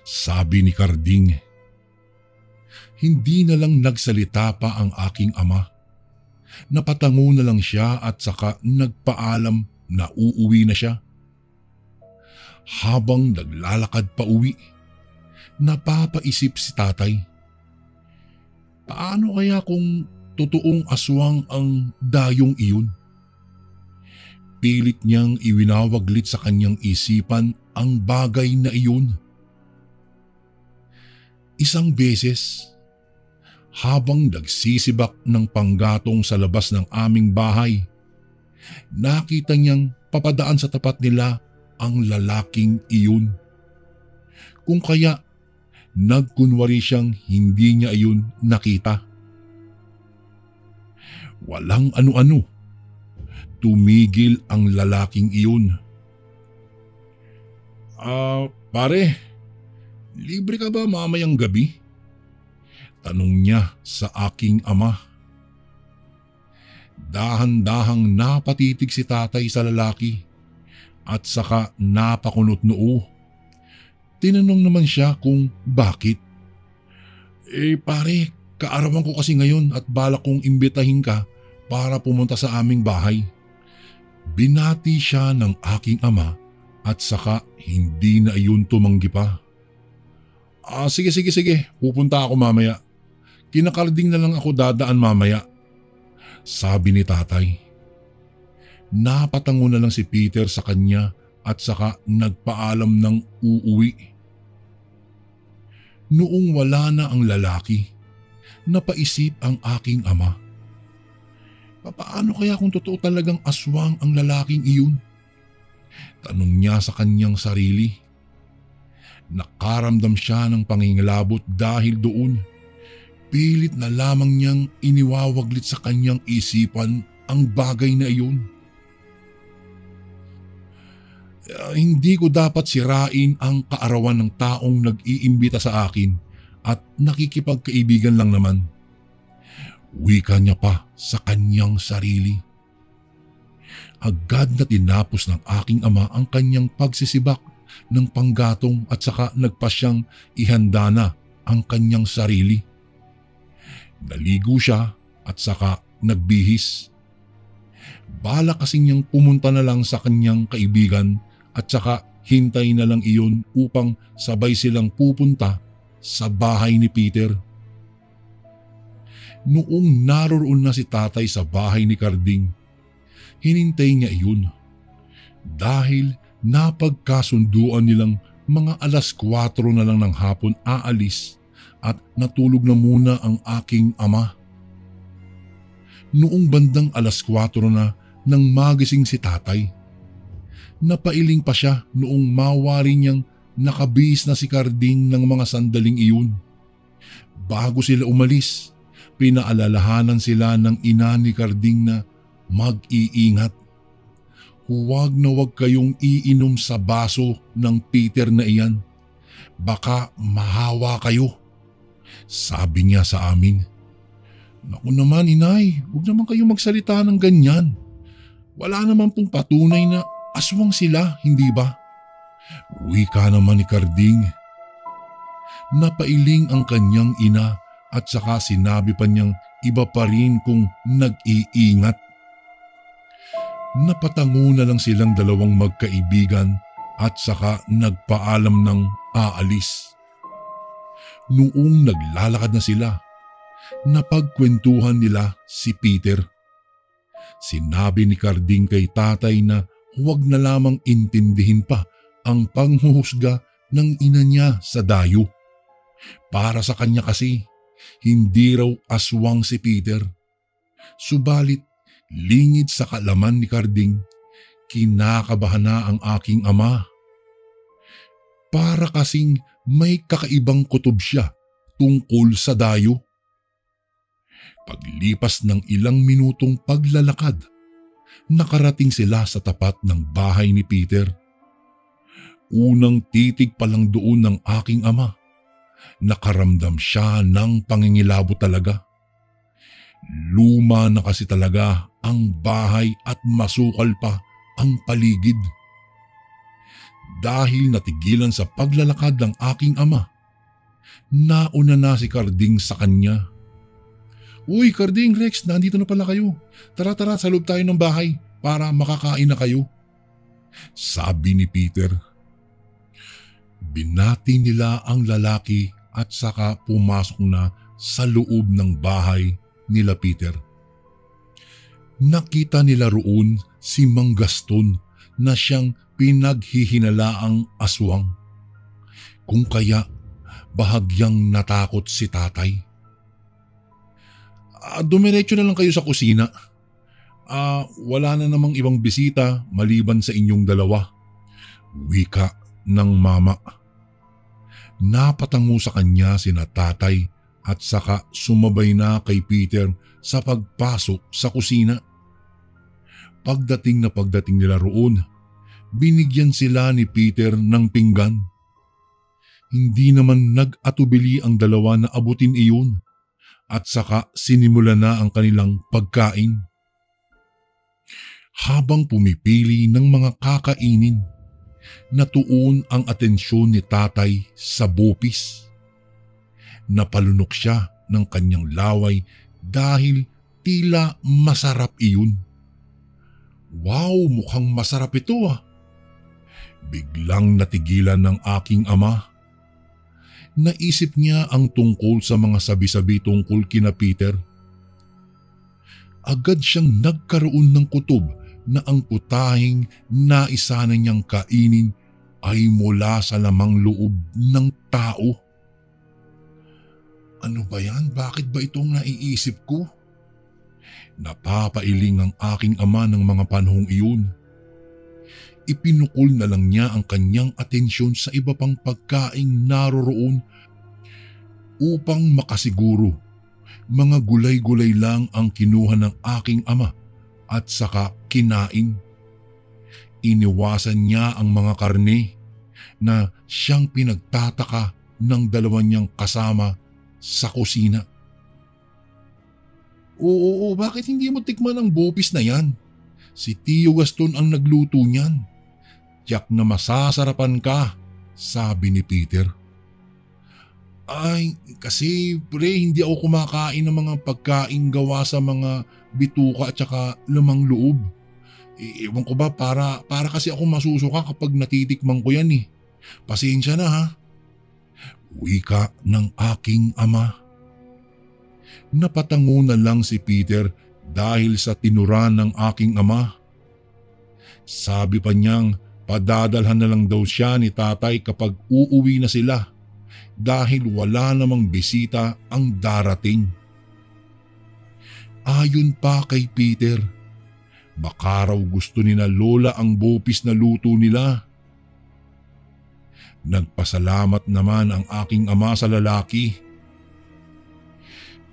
Sabi ni Carding. Hindi na lang nagsalita pa ang aking ama. Napatango na lang siya at saka nagpaalam na uuwi na siya. Habang naglalakad pa uwi, napapaisip si tatay. Paano kaya kung totoong aswang ang dayong iyon? Pilit niyang iwinawaglit sa kanyang isipan ang bagay na iyon. Isang beses, habang nagsisibak ng panggatong sa labas ng aming bahay, nakita niyang papadaan sa tapat nila ang lalaking iyon. Kung kaya, nagkunwari siyang hindi niya iyon nakita. Walang ano-ano. Tumigil ang lalaking iyon. Pare, libre ka ba mamayang gabi? Tanong niya sa aking ama. Dahan-dahang napatitig si tatay sa lalaki at saka napakunot noo. Tinanong naman siya kung bakit. Pare, kaarawan ko kasi ngayon at balak kong imbitahin ka para pumunta sa aming bahay. Binati siya ng aking ama at saka hindi na iyon tumanggi pa. Sige, pupunta ako mamaya. Kinakarding na lang ako dadaan mamaya. Sabi ni tatay. Napatango na lang si Peter sa kanya at saka nagpaalam ng uuwi. Noong wala na ang lalaki, napaisip ang aking ama. Paano kaya kung totoo talagang aswang ang lalaking iyon? Tanong niya sa kanyang sarili. Nakaramdam siya ng pangingilabot dahil doon. Pilit na lamang niyang iniwawaglit sa kanyang isipan ang bagay na iyon. Hindi ko dapat sirain ang kaarawan ng taong nag-iimbita sa akin at nakikipagkaibigan lang naman. Wika niya pa sa kanyang sarili. Agad na tinapos ng aking ama ang kanyang pagsisibak ng panggatong at saka nagpasyang ihanda na ang kanyang sarili. Naligo siya at saka nagbihis. Bala kasi niyang pumunta na lang sa kanyang kaibigan at saka hintay na lang iyon upang sabay silang pupunta sa bahay ni Peter. Noong naroon na si tatay sa bahay ni Carding, hinintay niya iyon dahil napagkasunduan nilang mga 4:00 na lang ng hapon aalis at natulog na muna ang aking ama. Noong bandang 4:00 na nang magising si tatay, napailing pa siya noong mawari niyang nakabihis na si Carding ng mga sandaling iyon. Bago sila umalis, pinaalalahanan sila ng ina ni Carding na mag-iingat. Huwag na huwag kayong iinom sa baso ng Peter na iyan. Baka mahawa kayo, sabi niya sa amin. Naku naman inay, huwag naman kayong magsalita ng ganyan. Wala naman pong patunay na aswang sila, hindi ba? Wika naman ni Carding. Napailing ang kanyang ina at saka sinabi pa niyang iba pa rin kung nag-iingat. Napatango na lang silang dalawang magkaibigan at saka nagpaalam ng aalis. Noong naglalakad na sila, napagkwentuhan nila si Peter. Sinabi ni Carding kay tatay na huwag na lamang intindihin pa ang panghuhusga ng ina niya sa dayo. Para sa kanya kasi, hindi raw aswang si Peter. Subalit, lingid sa kaalaman ni Carding, kinakabahan na ang aking ama. Para kasing may kakaibang kutob siya tungkol sa dayo. Paglipas ng ilang minutong paglalakad, nakarating sila sa tapat ng bahay ni Peter. Unang titig pa lang doon ng aking ama, nakaramdam siya ng pangingilabot talaga. Luma na kasi talaga ang bahay at masukal pa ang paligid. Dahil natigilan sa paglalakad ng aking ama, nauna na si Carding sa kanya. Uy Carding, Rex, nandito na pala kayo. Tara sa loob tayo ng bahay para makakain na kayo. Sabi ni Peter. Binati nila ang lalaki at saka pumasok na sa loob ng bahay nila Peter. Nakita nila roon si Mang Gaston na siyang pinaghihinalaang aswang. Kung kaya bahagyang natakot si tatay. Dumiretso na lang kayo sa kusina. Wala na namang ibang bisita maliban sa inyong dalawa. Wika ng mama. Napatango sa kanya sina tatay at saka sumabay na kay Peter sa pagpasok sa kusina. Pagdating nila roon, binigyan sila ni Peter ng pinggan. Hindi naman nag-atubili ang dalawa na abutin iyon at saka sinimula na ang kanilang pagkain. Habang pumipili ng mga kakainin, natuon ang atensyon ni tatay sa bopis. Napalunok siya ng kanyang laway dahil tila masarap iyon. Wow, mukhang masarap ito ah. Biglang natigilan ng aking ama. Naisip niya ang tungkol sa mga sabi-sabi tungkol kina Peter. Agad siyang nagkaroon ng kutob na ang putahing naisana niyang kainin ay mula sa lamang loob ng tao. Ano ba yan? Bakit ba itong naiisip ko? Napapailing ang aking ama ng mga panahong iyon. Ipinukol na lang niya ang kanyang atensyon sa iba pang pagkaing naroroon upang makasiguro. Mga gulay-gulay lang ang kinuha ng aking ama at saka kinain. Iniwasan niya ang mga karne na siyang pinagtataka ng dalawa niyang kasama sa kusina. Oo, bakit hindi mo tikman ang bopis na yan? Si Tio Gaston ang nagluto niyan. Tiyak na masasarapan ka, sabi ni Peter. Ay, kasi pre, hindi ako kumakain ng mga pagkain gawa sa mga bituka at saka lamang loob. Ewan ko ba, para kasi ako masusuka kapag natitikman ko yan eh. Pasensya na ha. Wika ng aking ama. Napatango na lang si Peter dahil sa tinuran ng aking ama. Sabi pa niyang padadalhan na lang daw siya ni tatay kapag uuwi na sila dahil wala namang bisita ang darating. Ayon pa kay Peter, baka raw gusto ni na lola ang bopis na luto nila. Nagpasalamat naman ang aking ama sa lalaki.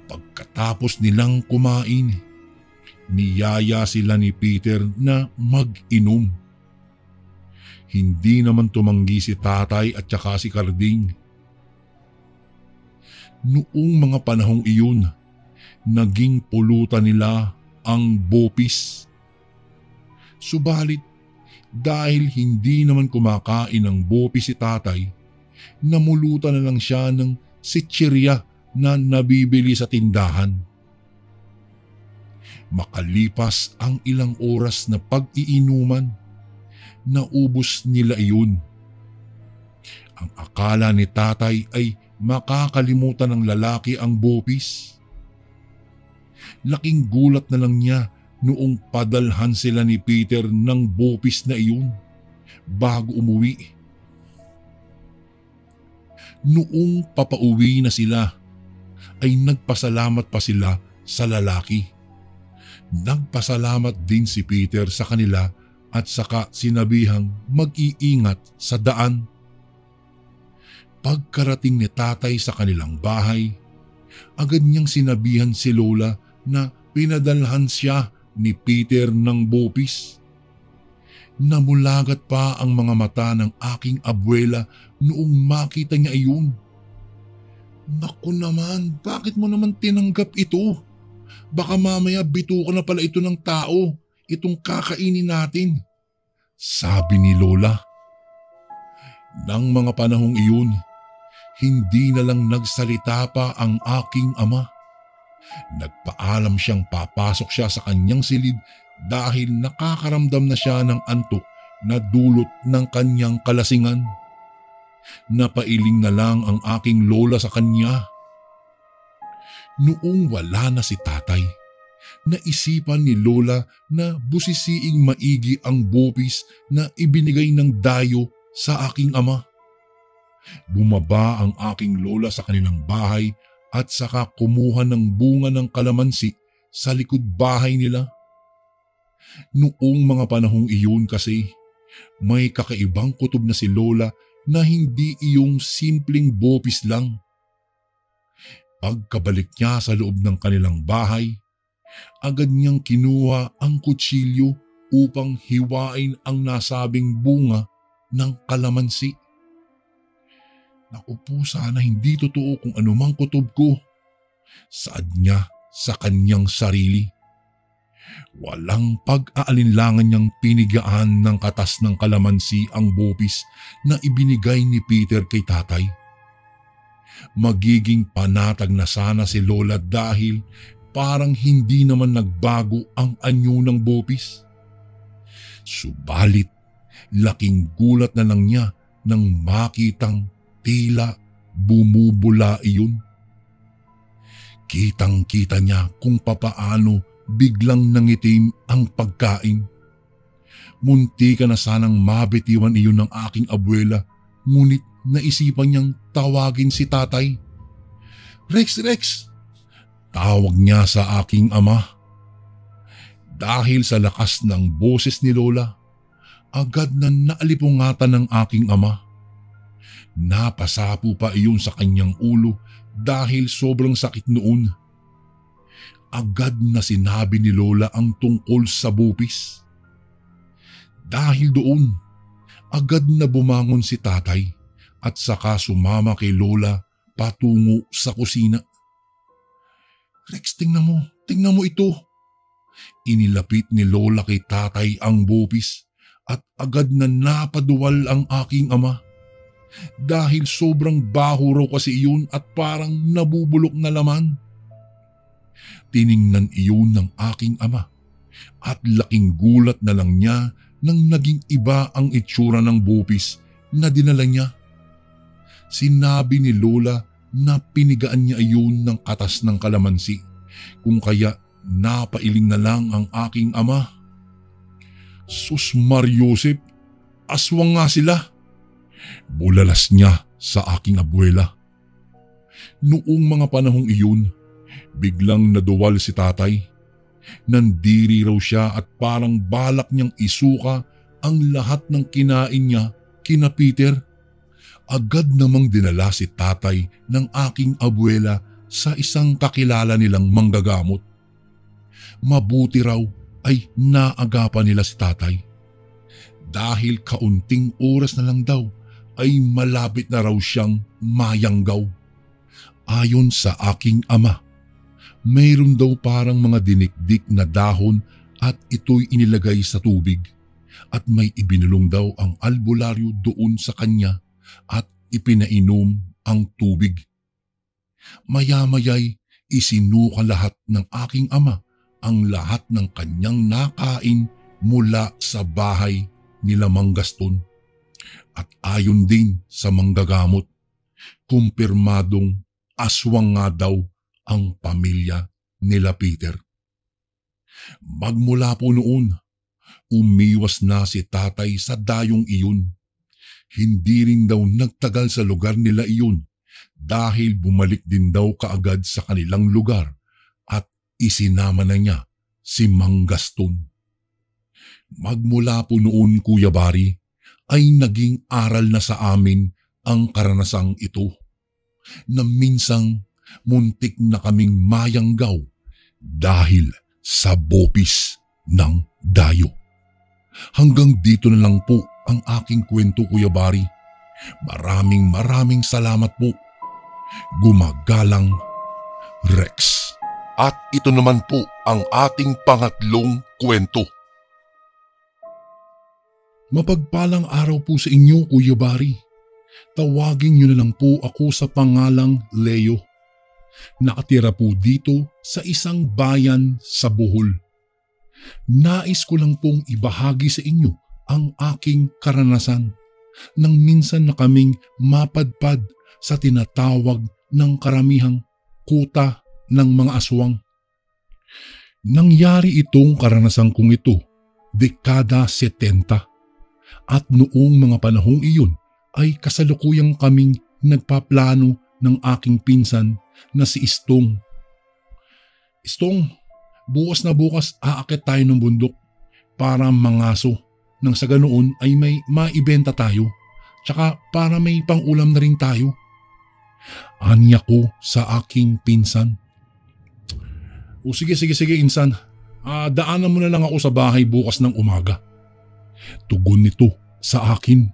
Pagkatapos nilang kumain, niyaya sila ni Peter na mag-inom. Hindi naman tumanggi si tatay at saka si Carding. Noong mga panahong iyon, naging pulutan nila ang bopis. Subalit dahil hindi naman kumakain ng bopis si tatay, namulutan na lang siya ng sitsirya na nabibili sa tindahan. Makalipas ang ilang oras na pag-iinuman, naubos nila iyon. Ang akala ni tatay ay makakalimutan ng lalaki ang bopis. Laking gulat na lang niya noong padalhan sila ni Peter ng bopis na iyon bago umuwi. Noong papauwi na sila, ay nagpasalamat pa sila sa lalaki. Nagpasalamat din si Peter sa kanila at saka sinabihang mag-iingat sa daan. Pagkarating ni tatay sa kanilang bahay, agad niyang sinabihan si Lola na pinadalhan siya ni Peter ng bopis. Namulagat pa ang mga mata ng aking abuela noong makita niya iyon. Naku naman, bakit mo naman tinanggap ito? Baka mamaya bitukan na pala ito ng tao, itong kakainin natin, sabi ni Lola. Nang mga panahong iyon, hindi na lang nagsalita pa ang aking ama. Nagpaalam siyang papasok siya sa kanyang silid dahil nakakaramdam na siya ng antok na dulot ng kanyang kalasingan. Napailing na lang ang aking lola sa kanya. Noong wala na si tatay, naisipan ni Lola na busisiing maigi ang bopis na ibinigay ng dayo sa aking ama. Bumaba ang aking lola sa kanilang bahay at saka kumuha ng bunga ng kalamansi sa likod bahay nila. Noong mga panahong iyon kasi, may kakaibang kutob na si Lola na hindi iyong simpleng bopis lang. Pagkabalik niya sa loob ng kanilang bahay, agad niyang kinuha ang kutsilyo upang hiwain ang nasabing bunga ng kalamansi. Naku po, sana hindi totoo kung anumang kutob ko, saad niya sa kanyang sarili. Walang pag-aalinlangan niyang pinigaan ng katas ng kalamansi ang bopis na ibinigay ni Peter kay tatay. Magiging panatag na sana si Lola dahil parang hindi naman nagbago ang anyo ng bopis. Subalit, laking gulat na lang niya nang makitang tila bumubula iyon. Kitang-kita niya kung papaano biglang nangitim ang pagkain. Munti ka na sanang mabitiwan iyon ng aking abuela, ngunit naisipan niyang tawagin si tatay. Rex, Rex! Tawag niya sa aking ama. Dahil sa lakas ng boses ni Lola, agad na naalipungatan ng aking ama. Napasapo pa iyon sa kanyang ulo dahil sobrang sakit noon. Agad na sinabi ni Lola ang tungkol sa bopis. Dahil doon, agad na bumangon si tatay at saka sumama kay Lola patungo sa kusina. Rex, tingnan mo ito. Inilapit ni Lola kay tatay ang bopis at agad na napaduwal ang aking ama. Dahil sobrang baho raw kasi iyon at parang nabubulok na laman. Tiningnan iyon ng aking ama at laking gulat na lang niya nang naging iba ang itsura ng bopis na dinala niya. Sinabi ni Lola na pinigaan niya iyon ng katas ng kalamansi, kung kaya napailing na lang ang aking ama. Sus Mariosep, aswang nga sila. Bulalas niya sa aking abuela. Noong mga panahong iyon, biglang naduwal si tatay. Nandiri raw siya at parang balak niyang isuka ang lahat ng kinain niya kina Peter. Agad namang dinala si tatay ng aking abuela sa isang kakilala nilang manggagamot. Mabuti raw ay naagapan nila si tatay. Dahil kaunting oras na lang daw ay malapit na raw siyang mayanggaw. Ayon sa aking ama, mayroon daw parang mga dinikdik na dahon at ito'y inilagay sa tubig at may ibinulong daw ang albularyo doon sa kanya at ipinainom ang tubig. Maya-maya'y isinuka lahat ng aking ama ang lahat ng kanyang nakain mula sa bahay nila Mang Gaston. At ayon din sa manggagamot, kumpirmadong aswang nga daw ang pamilya nila Peter. Magmula po noon, umiwas na si tatay sa dayong iyon. Hindi rin daw nagtagal sa lugar nila iyon dahil bumalik din daw kaagad sa kanilang lugar at isinama na niya si Mang Gaston. Magmula po noon, Kuya Bari, ay naging aral na sa amin ang karanasang ito na minsang muntik na kaming mayanggaw dahil sa bopis ng dayo. Hanggang dito na lang po ang aking kwento, Kuya Bari. Maraming salamat po. Gumagalang, Rex. At ito naman po ang ating pangatlong kwento. Mapagpalang araw po sa inyo, Kuya Bari. Tawagin niyo na lang po ako sa pangalang Leo. Nakatira po dito sa isang bayan sa Bohol. Nais ko lang pong ibahagi sa inyo ang aking karanasan nang minsan na kaming mapadpad sa tinatawag ng karamihang kuta ng mga aswang. Nangyari itong karanasan kong ito dekada 70 at noong mga panahong iyon ay kasalukuyang kaming nagpaplano ng aking pinsan na si Istong. Istong, bukas na bukas aakyat tayo ng bundok para mangaso nang sa ganoon ay may maibenta tayo tsaka para may pangulam na rin tayo. Anya ko sa aking pinsan. O sige insan, daanan mo na lang ako sa bahay bukas ng umaga. Tugon nito sa akin.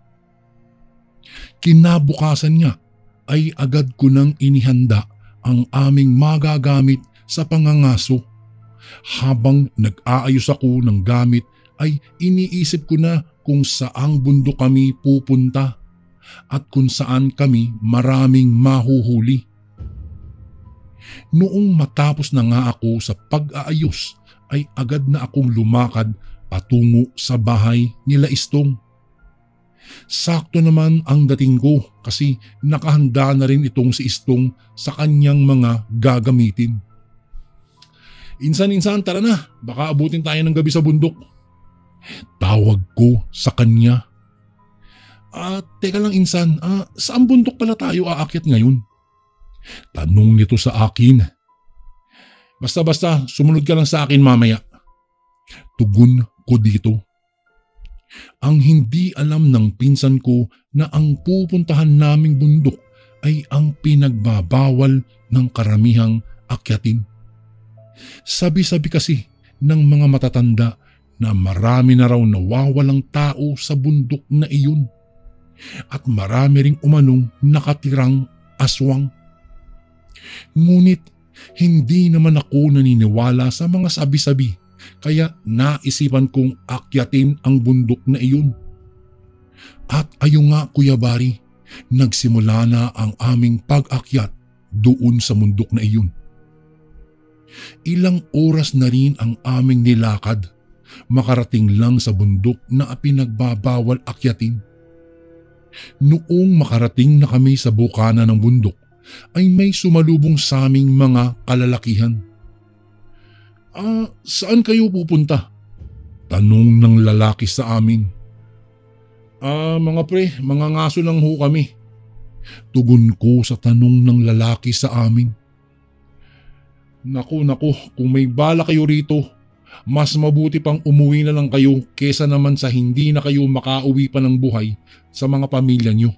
Kinabukasan niya ay agad ko nang inihanda ang aming magagamit sa pangangaso. Habang nag-aayos ako ng gamit ay iniisip ko na kung saang bundok kami pupunta at kung saan kami maraming mahuhuli. Noong matapos na nga ako sa pag-aayos ay agad na akong lumakad patungo sa bahay nila Istong. Sakto naman ang dating ko kasi nakahanda na rin itong si Istong sa kanyang mga gagamitin. Insan, tara na, baka abutin tayo ng gabi sa bundok. Tawag ko sa kanya. Teka lang insan, saan bundok pala tayo aakyat ngayon? Tanong nito sa akin. Basta sumunod ka lang sa akin mamaya. Tugon ko dito. Ang hindi alam ng pinsan ko na ang pupuntahan naming bundok ay ang pinagbabawal ng karamihang akyatin. Sabi-sabi kasi ng mga matatanda na marami na raw nawawalang tao sa bundok na iyon at marami ring umanong nakatirang aswang. Ngunit hindi naman ako naniniwala sa mga sabi-sabi kaya naisipan kong akyatin ang bundok na iyon. At ayun nga Kuya Bari, nagsimula na ang aming pag-akyat doon sa bundok na iyon. Ilang oras na rin ang aming nilakad, makarating lang sa bundok na pinagbabawal akyatin. Noong makarating na kami sa bukana ng bundok, ay may sumalubong sa aming mga kalalakihan. Saan kayo pupunta? Tanong ng lalaki sa amin. Mga pre, mga ngaso lang ho kami. Tugon ko sa tanong ng lalaki sa amin. Naku, kung may bala kayo rito, mas mabuti pang umuwi na lang kayo kesa naman sa hindi na kayo makauwi pa ng buhay sa mga pamilya nyo.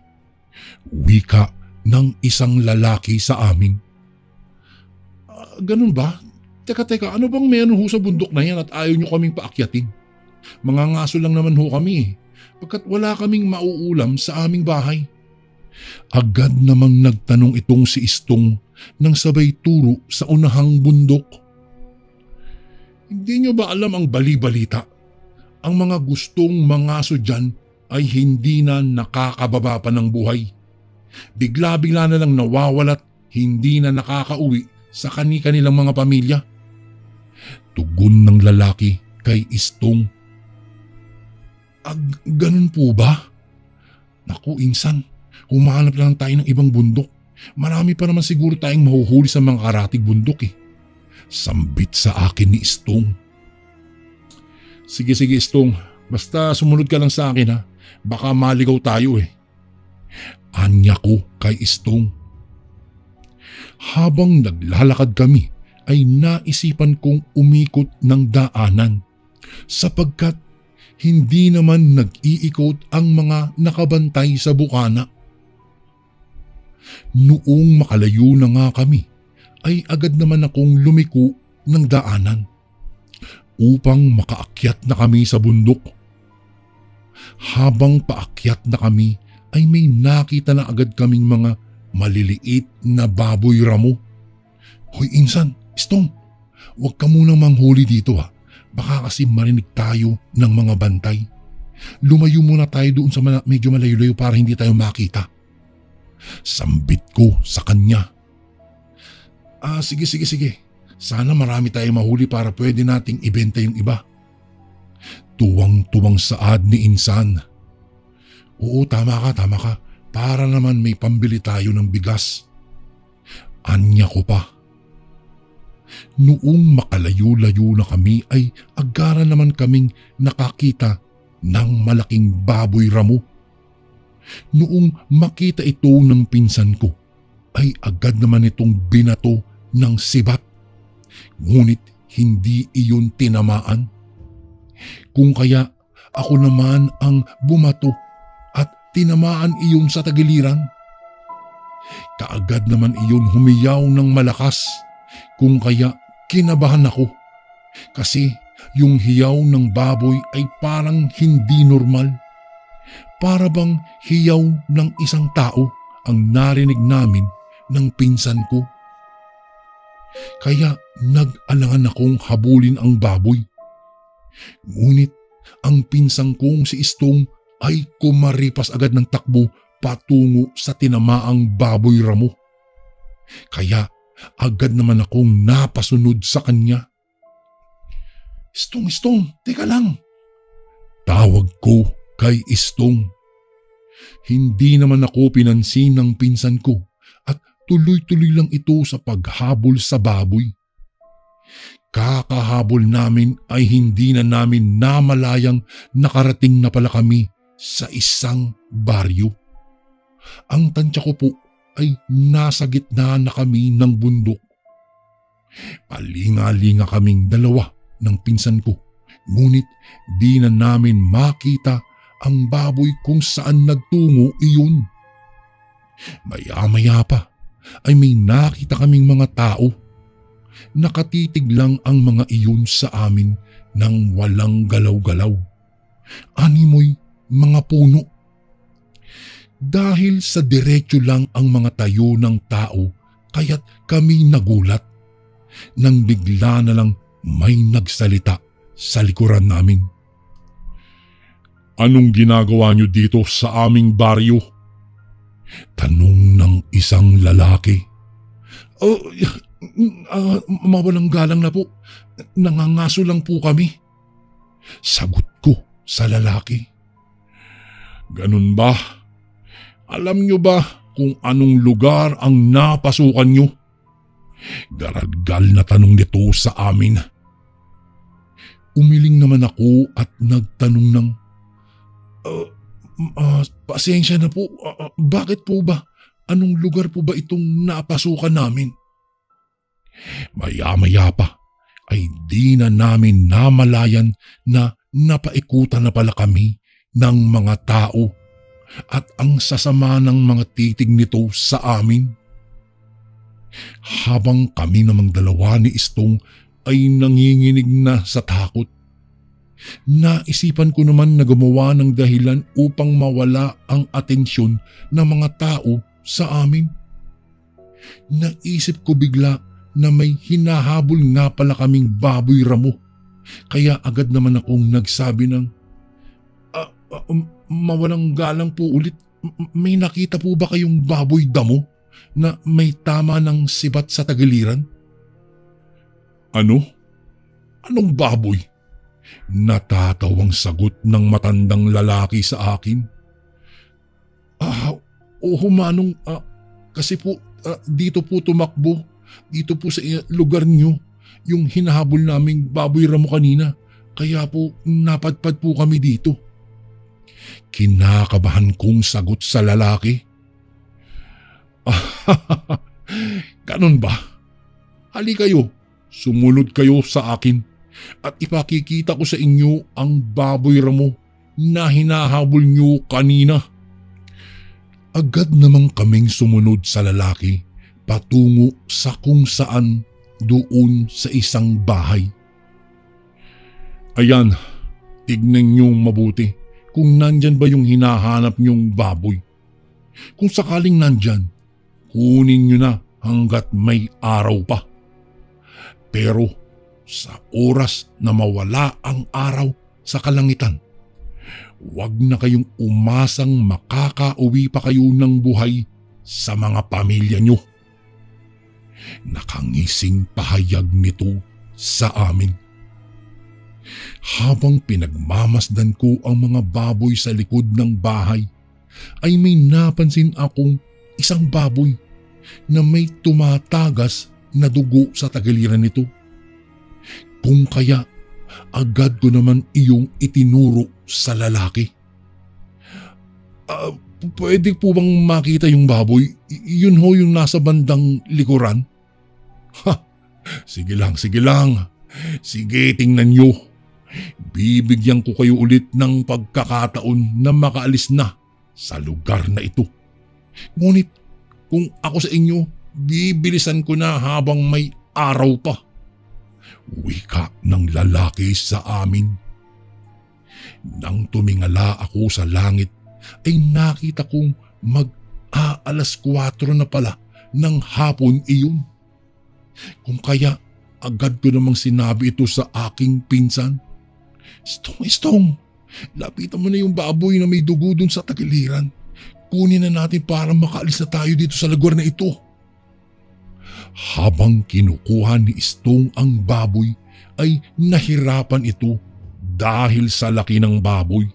Wika ng isang lalaki sa amin. Ganun ba? Teka, ano bang meron ho sa bundok na yan at ayaw nyo kaming paakyatin? Mga ngaso lang naman ho kami pagkat wala kaming mauulam sa aming bahay. Agad namang nagtanong itong si Istong nang sabay turo sa unahang bundok. Hindi nyo ba alam ang bali-balita? Ang mga gustong mangaso dyan ay hindi na nakakababa pa ng buhay. Bigla-bigla na lang nawawala't hindi na nakakauwi sa kani-kanilang mga pamilya. Tugon ng lalaki kay Istong. Ganun po ba? Naku, insan, humanap lang tayo ng ibang bundok. Marami pa naman siguro tayong mahuhuli sa mga karatig bundok eh. Sambit sa akin ni Istong. Sige Istong, basta sumunod ka lang sa akin ha. Baka maligaw tayo eh. Anya ko kay Istong. Habang naglalakad kami ay naisipan kong umikot ng daanan sapagkat hindi naman nag-iikot ang mga nakabantay sa bukana. Noong makalayo na nga kami ay agad naman akong lumiko ng daanan upang makaakyat na kami sa bundok. Habang paakyat na kami ay may nakita na agad kaming mga maliliit na baboy ramo. Hoy insan, Istong, huwag ka munang manghuli dito ha. Baka kasi marinig tayo ng mga bantay. Lumayo muna tayo doon sa medyo malayo-layo para hindi tayo makita. Sambit ko sa kanya. Sige. Sana marami tayong mahuli para pwede nating ibenta yung iba. Tuwang-tuwang saad ni Insan. Oo, tama ka. Para naman may pambili tayo ng bigas. Anya ko pa. Noong makalayo-layo na kami ay agara naman kaming nakakita ng malaking baboy ramo. Noong makita ito ng pinsan ko ay agad naman itong binato ng sibat. Ngunit hindi iyon tinamaan. Kung kaya ako naman ang bumato at tinamaan iyon sa tagiliran. Kaagad naman iyon humiyaw ng malakas. Kung kaya kinabahan ako kasi yung hiyaw ng baboy ay parang hindi normal. Para bang hiyaw ng isang tao ang narinig namin ng pinsan ko. Kaya nag-alangan akong habulin ang baboy. Ngunit ang pinsang kong si Istong ay kumaripas agad ng takbo patungo sa tinamaang baboy ramo. Kaya agad naman akong napasunod sa kanya. Istong, teka lang. Tawag ko kay Istong. Hindi naman ako pinansin ng pinsan ko at tuloy-tuloy lang ito sa paghabol sa baboy. Kakahabol namin ay hindi na namin namalayang nakarating na pala kami sa isang baryo. Ang tansya ko po ay nasa gitna na kami ng bundok. Palinga-linga kaming dalawa ng pinsan ko, ngunit di na namin makita ang baboy kung saan nagtungo iyon. Maya-maya pa ay may nakita kaming mga tao. Nakatitig lang ang mga iyon sa amin nang walang galaw-galaw. Animoy mga puno. Dahil sa diretso lang ang mga tayo ng tao, kaya't kami nagulat nang bigla na lang may nagsalita sa likuran namin. Anong ginagawa niyo dito sa aming baryo? Tanong ng isang lalaki. Mawalang galang na po. Nangangaso lang po kami. Sagot ko sa lalaki. Ganun ba? Alam niyo ba kung anong lugar ang napasukan niyo? Garadgal na tanong nito sa amin. Umiling naman ako at nagtanong ng, pasensya na po, bakit po ba? Anong lugar po ba itong napasukan namin? Maya-maya pa ay di na namin namalayan na napaikutan na pala kami ng mga tao at ang sasama ng mga titig nito sa amin. Habang kami namang dalawa ni Istong ay nanginginig na sa takot, naisipan ko naman na gumawa ng dahilan upang mawala ang atensyon ng mga tao sa amin. Naisip ko bigla na may hinahabol nga pala kaming baboy ramo Kaya agad naman akong nagsabi ng, mawalang galang po ulit. May nakita po ba kayong baboy damo na may tama ng sibat sa tagiliran? Ano? Anong baboy? Natatawang sagot ng matandang lalaki sa akin. Oo manong, kasi po dito po tumakbo, dito po sa lugar niyo, yung hinahabol naming baboy ramo kanina. Kaya po napadpad po kami dito. Kinakabahan kong sagot sa lalaki. Ganon ba? Hali kayo, sumunod kayo sa akin at ipakikita ko sa inyo ang baboy ramo na hinahabol niyo kanina. Agad namang kaming sumunod sa lalaki patungo sa kung saan doon sa isang bahay. Ayan, tignan niyong mabuti kung nandyan ba yung hinahanap niyong baboy. Kung sakaling nandyan, kunin niyo na hanggat may araw pa. Pero sa oras na mawala ang araw sa kalangitan, huwag na kayong umasang makakauwi pa kayo ng buhay sa mga pamilya niyo. Nakangising pahayag nito sa amin. Habang pinagmamasdan ko ang mga baboy sa likod ng bahay, ay may napansin akong isang baboy na may tumatagas na dugo sa tagiliran nito. Kung kaya, agad ko naman iyong itinuro sa lalaki. Pwede po bang makita yung baboy? Yun ho yung nasa bandang likuran? Sige lang. Sige, tingnan nyo. Bibigyan ko kayo ulit ng pagkakataon na makaalis na sa lugar na ito. Ngunit kung ako sa inyo, bibilisan ko na habang may araw pa. Wika ng lalaki sa amin. Nang tumingala ako sa langit, ay nakita kong mag-aalas 4 na pala ng hapon iyon. Kung kaya, agad ko namang sinabi ito sa aking pinsan. Stong, lapitan mo na yung baboy na may dugo dun sa tagiliran. Kunin na natin para makaalis na tayo dito sa lugar na ito. Habang kinukuha ni Stong ang baboy, ay nahirapan ito dahil sa laki ng baboy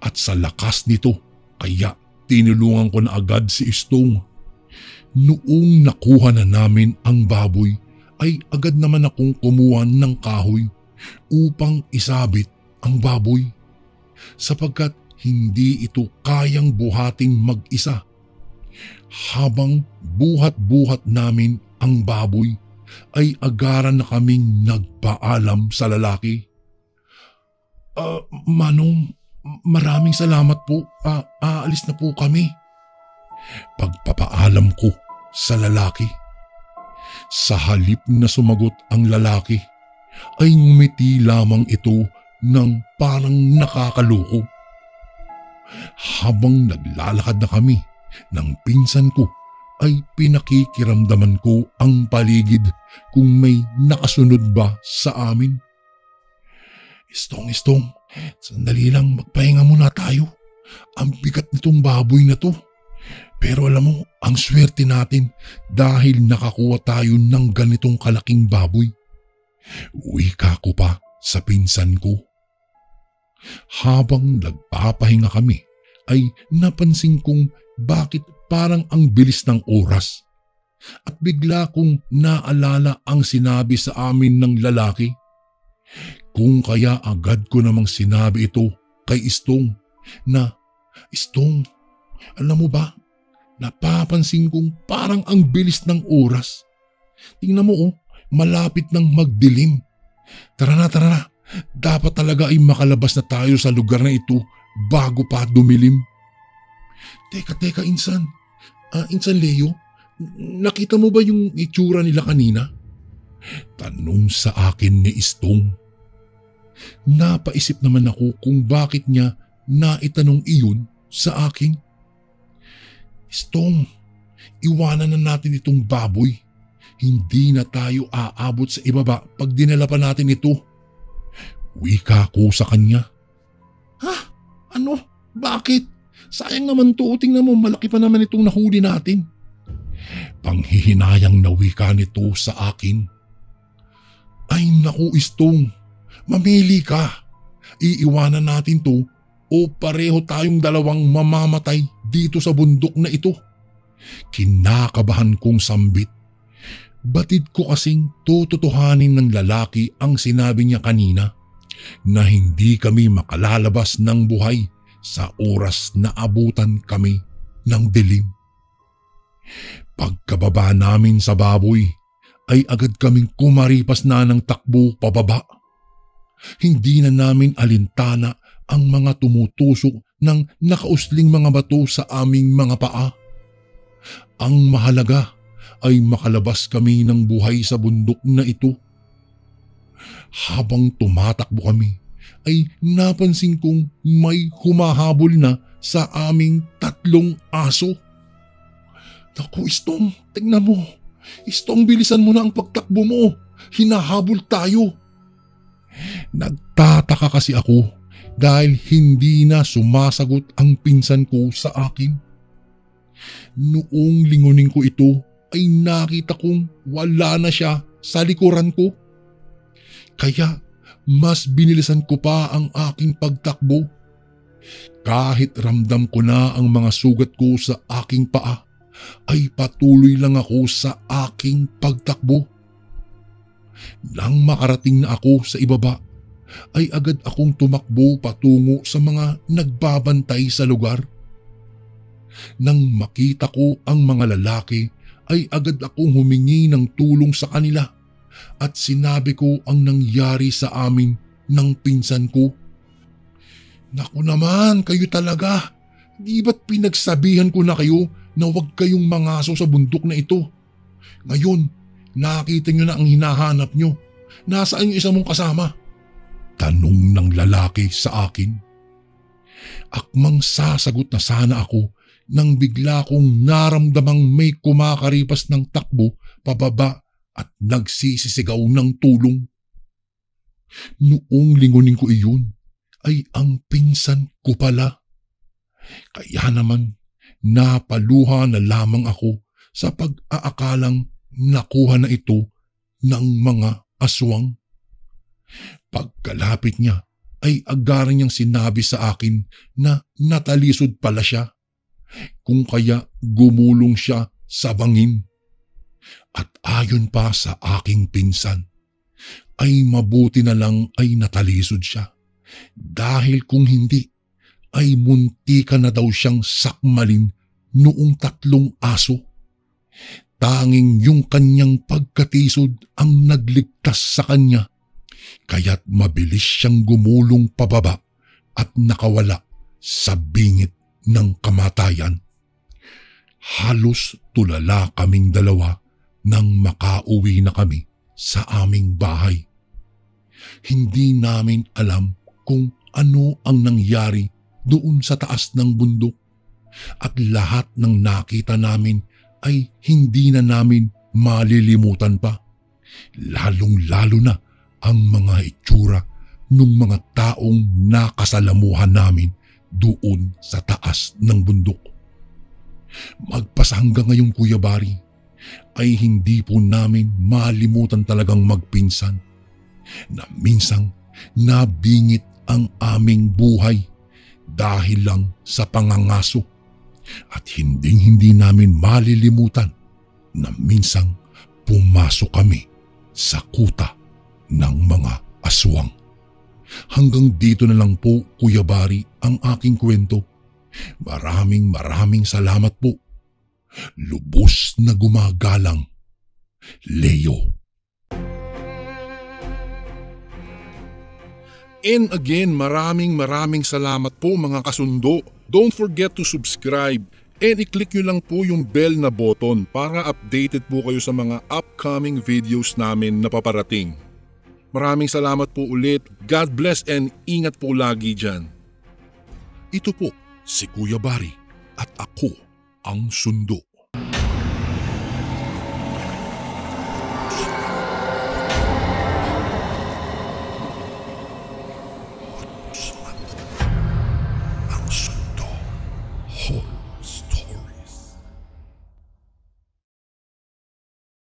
at sa lakas nito, kaya tinulungan ko na agad si Stong. Noong nakuha na namin ang baboy, ay agad naman akong kumuha ng kahoy upang isabit ang baboy sapagkat hindi ito kayang buhating mag-isa. Habang buhat-buhat namin ang baboy, ay agaran na kaming nagpaalam sa lalaki. Manong, maraming salamat po. Aalis na po kami. Pagpapaalam ko sa lalaki. Sa halip na sumagot ang lalaki, ay ngumiti lamang ito ng parang nakakaloko. Habang naglalakad na kami ng pinsan ko, ay pinakikiramdaman ko ang paligid kung may nakasunod ba sa amin. Stong, sandali lang, magpahinga muna tayo. Ang bigat nitong baboy na to. Pero alam mo, ang swerte natin dahil nakakuha tayo ng ganitong kalaking baboy. Wika ko pa sa pinsan ko. Habang nagpapahinga kami, ay napansin kong bakit parang ang bilis ng oras. At bigla kong naalala ang sinabi sa amin ng lalaki. Kung kaya agad ko namang sinabi ito kay Stong na, Stong, alam mo ba, napapansin kong parang ang bilis ng oras. Tingnan mo malapit nang magdilim. Tara na. Dapat talaga ay makalabas na tayo sa lugar na ito bago pa dumilim. Teka, Insan. Insan Leo, nakita mo ba yung itsura nila kanina? Tanong sa akin ni Stong. Napaisip naman ako kung bakit niya naitanong iyon sa akin. Stong, iwanan na natin itong baboy. Hindi na tayo aabot sa ibaba pag dinala pa natin ito. Wika ko sa kanya. Ha? Ano? Bakit? Sayang naman to, tingnan mo, malaki pa naman itong nahuli natin. Panghihinayang na wika nito sa akin. Ay naku Istong, mamili ka. Iiwanan natin to o pareho tayong dalawang mamamatay dito sa bundok na ito. Kinakabahan kong sambit. Batid ko kasing tututuhanin ng lalaki ang sinabi niya kanina na hindi kami makalalabas ng buhay sa oras na abutan kami ng dilim. Pagkababa namin sa baboy ay agad kaming kumaripas na ng takbo pababa. Hindi na namin alintana ang mga tumutusok ng nakausling mga bato sa aming mga paa. Ang mahalaga ay makalabas kami ng buhay sa bundok na ito. Habang tumatakbo kami ay napansin kong may humahabol na sa aming 3 aso. Naku Istong, tingnan mo. Istong, bilisan mo na ang pagtakbo mo. Hinahabol tayo. Nagtataka kasi ako dahil hindi na sumasagot ang pinsan ko sa akin. Noong lingunin ko ito ay nakita kong wala na siya sa likuran ko. Kaya mas binilisan ko pa ang aking pagtakbo. Kahit ramdam ko na ang mga sugat ko sa aking paa, ay patuloy lang ako sa aking pagtakbo. Nang makarating na ako sa ibaba, ay agad akong tumakbo patungo sa mga nagbabantay sa lugar. Nang makita ko ang mga lalaki, ay agad akong humingi ng tulong sa kanila at sinabi ko ang nangyari sa amin ng pinsan ko. Naku naman, kayo talaga. Di ba't pinagsabihan ko na kayo na huwag kayong mangaso sa bundok na ito? Ngayon, nakita nyo na ang hinahanap nyo. Nasaan yung isa mong kasama? Tanong ng lalaki sa akin. Akmang sasagot na sana ako nang bigla kong naramdamang may kumakaripas ng takbo pababa at nagsisisigaw ng tulong. Noong lingunin ko iyon ay ang pinsan ko pala. Kaya naman napaluha na lamang ako sa pag-aakalang nakuha na ito ng mga aswang. Pagkalapit niya ay agaran niyang sinabi sa akin na natalisod pala siya, kung kaya gumulong siya sa bangin. At ayon pa sa aking pinsan, ay mabuti na lang ay natalisod siya, dahil kung hindi ay muntika na daw siyang sakmalin noong 3 aso. Tanging yung kanyang pagkatisod ang nagligtas sa kanya, kaya't mabilis siyang gumulong pababa at nakawala sa bingit ng kamatayan. Halos tulala kaming dalawa nang makauwi na kami sa aming bahay. Hindi namin alam kung ano ang nangyari doon sa taas ng bundok, at lahat ng nakita namin ay hindi na namin malilimutan pa, lalong-lalo na ang mga itsura ng mga taong nakasalamuhan namin doon sa taas ng bundok. Magpasa hanggang ngayon, Kuya Bari, ay hindi po namin malimutan talagang magpinsan na minsang nabingit ang aming buhay dahil lang sa pangangaso, at hindi namin malilimutan na minsang pumasok kami sa kuta ng mga aswang. Hanggang dito na lang po, Kuya Bari, ang aking kwento. Maraming salamat po. Lubos na gumagalang, Leo. And again, maraming salamat po mga kasundo. Don't forget to subscribe and i-click nyo lang po yung bell na button para updated po kayo sa mga upcoming videos namin na paparating. Maraming salamat po ulit. God bless and ingat po lagi dyan. Ito po si Kuya Bari at ako ang Sundo.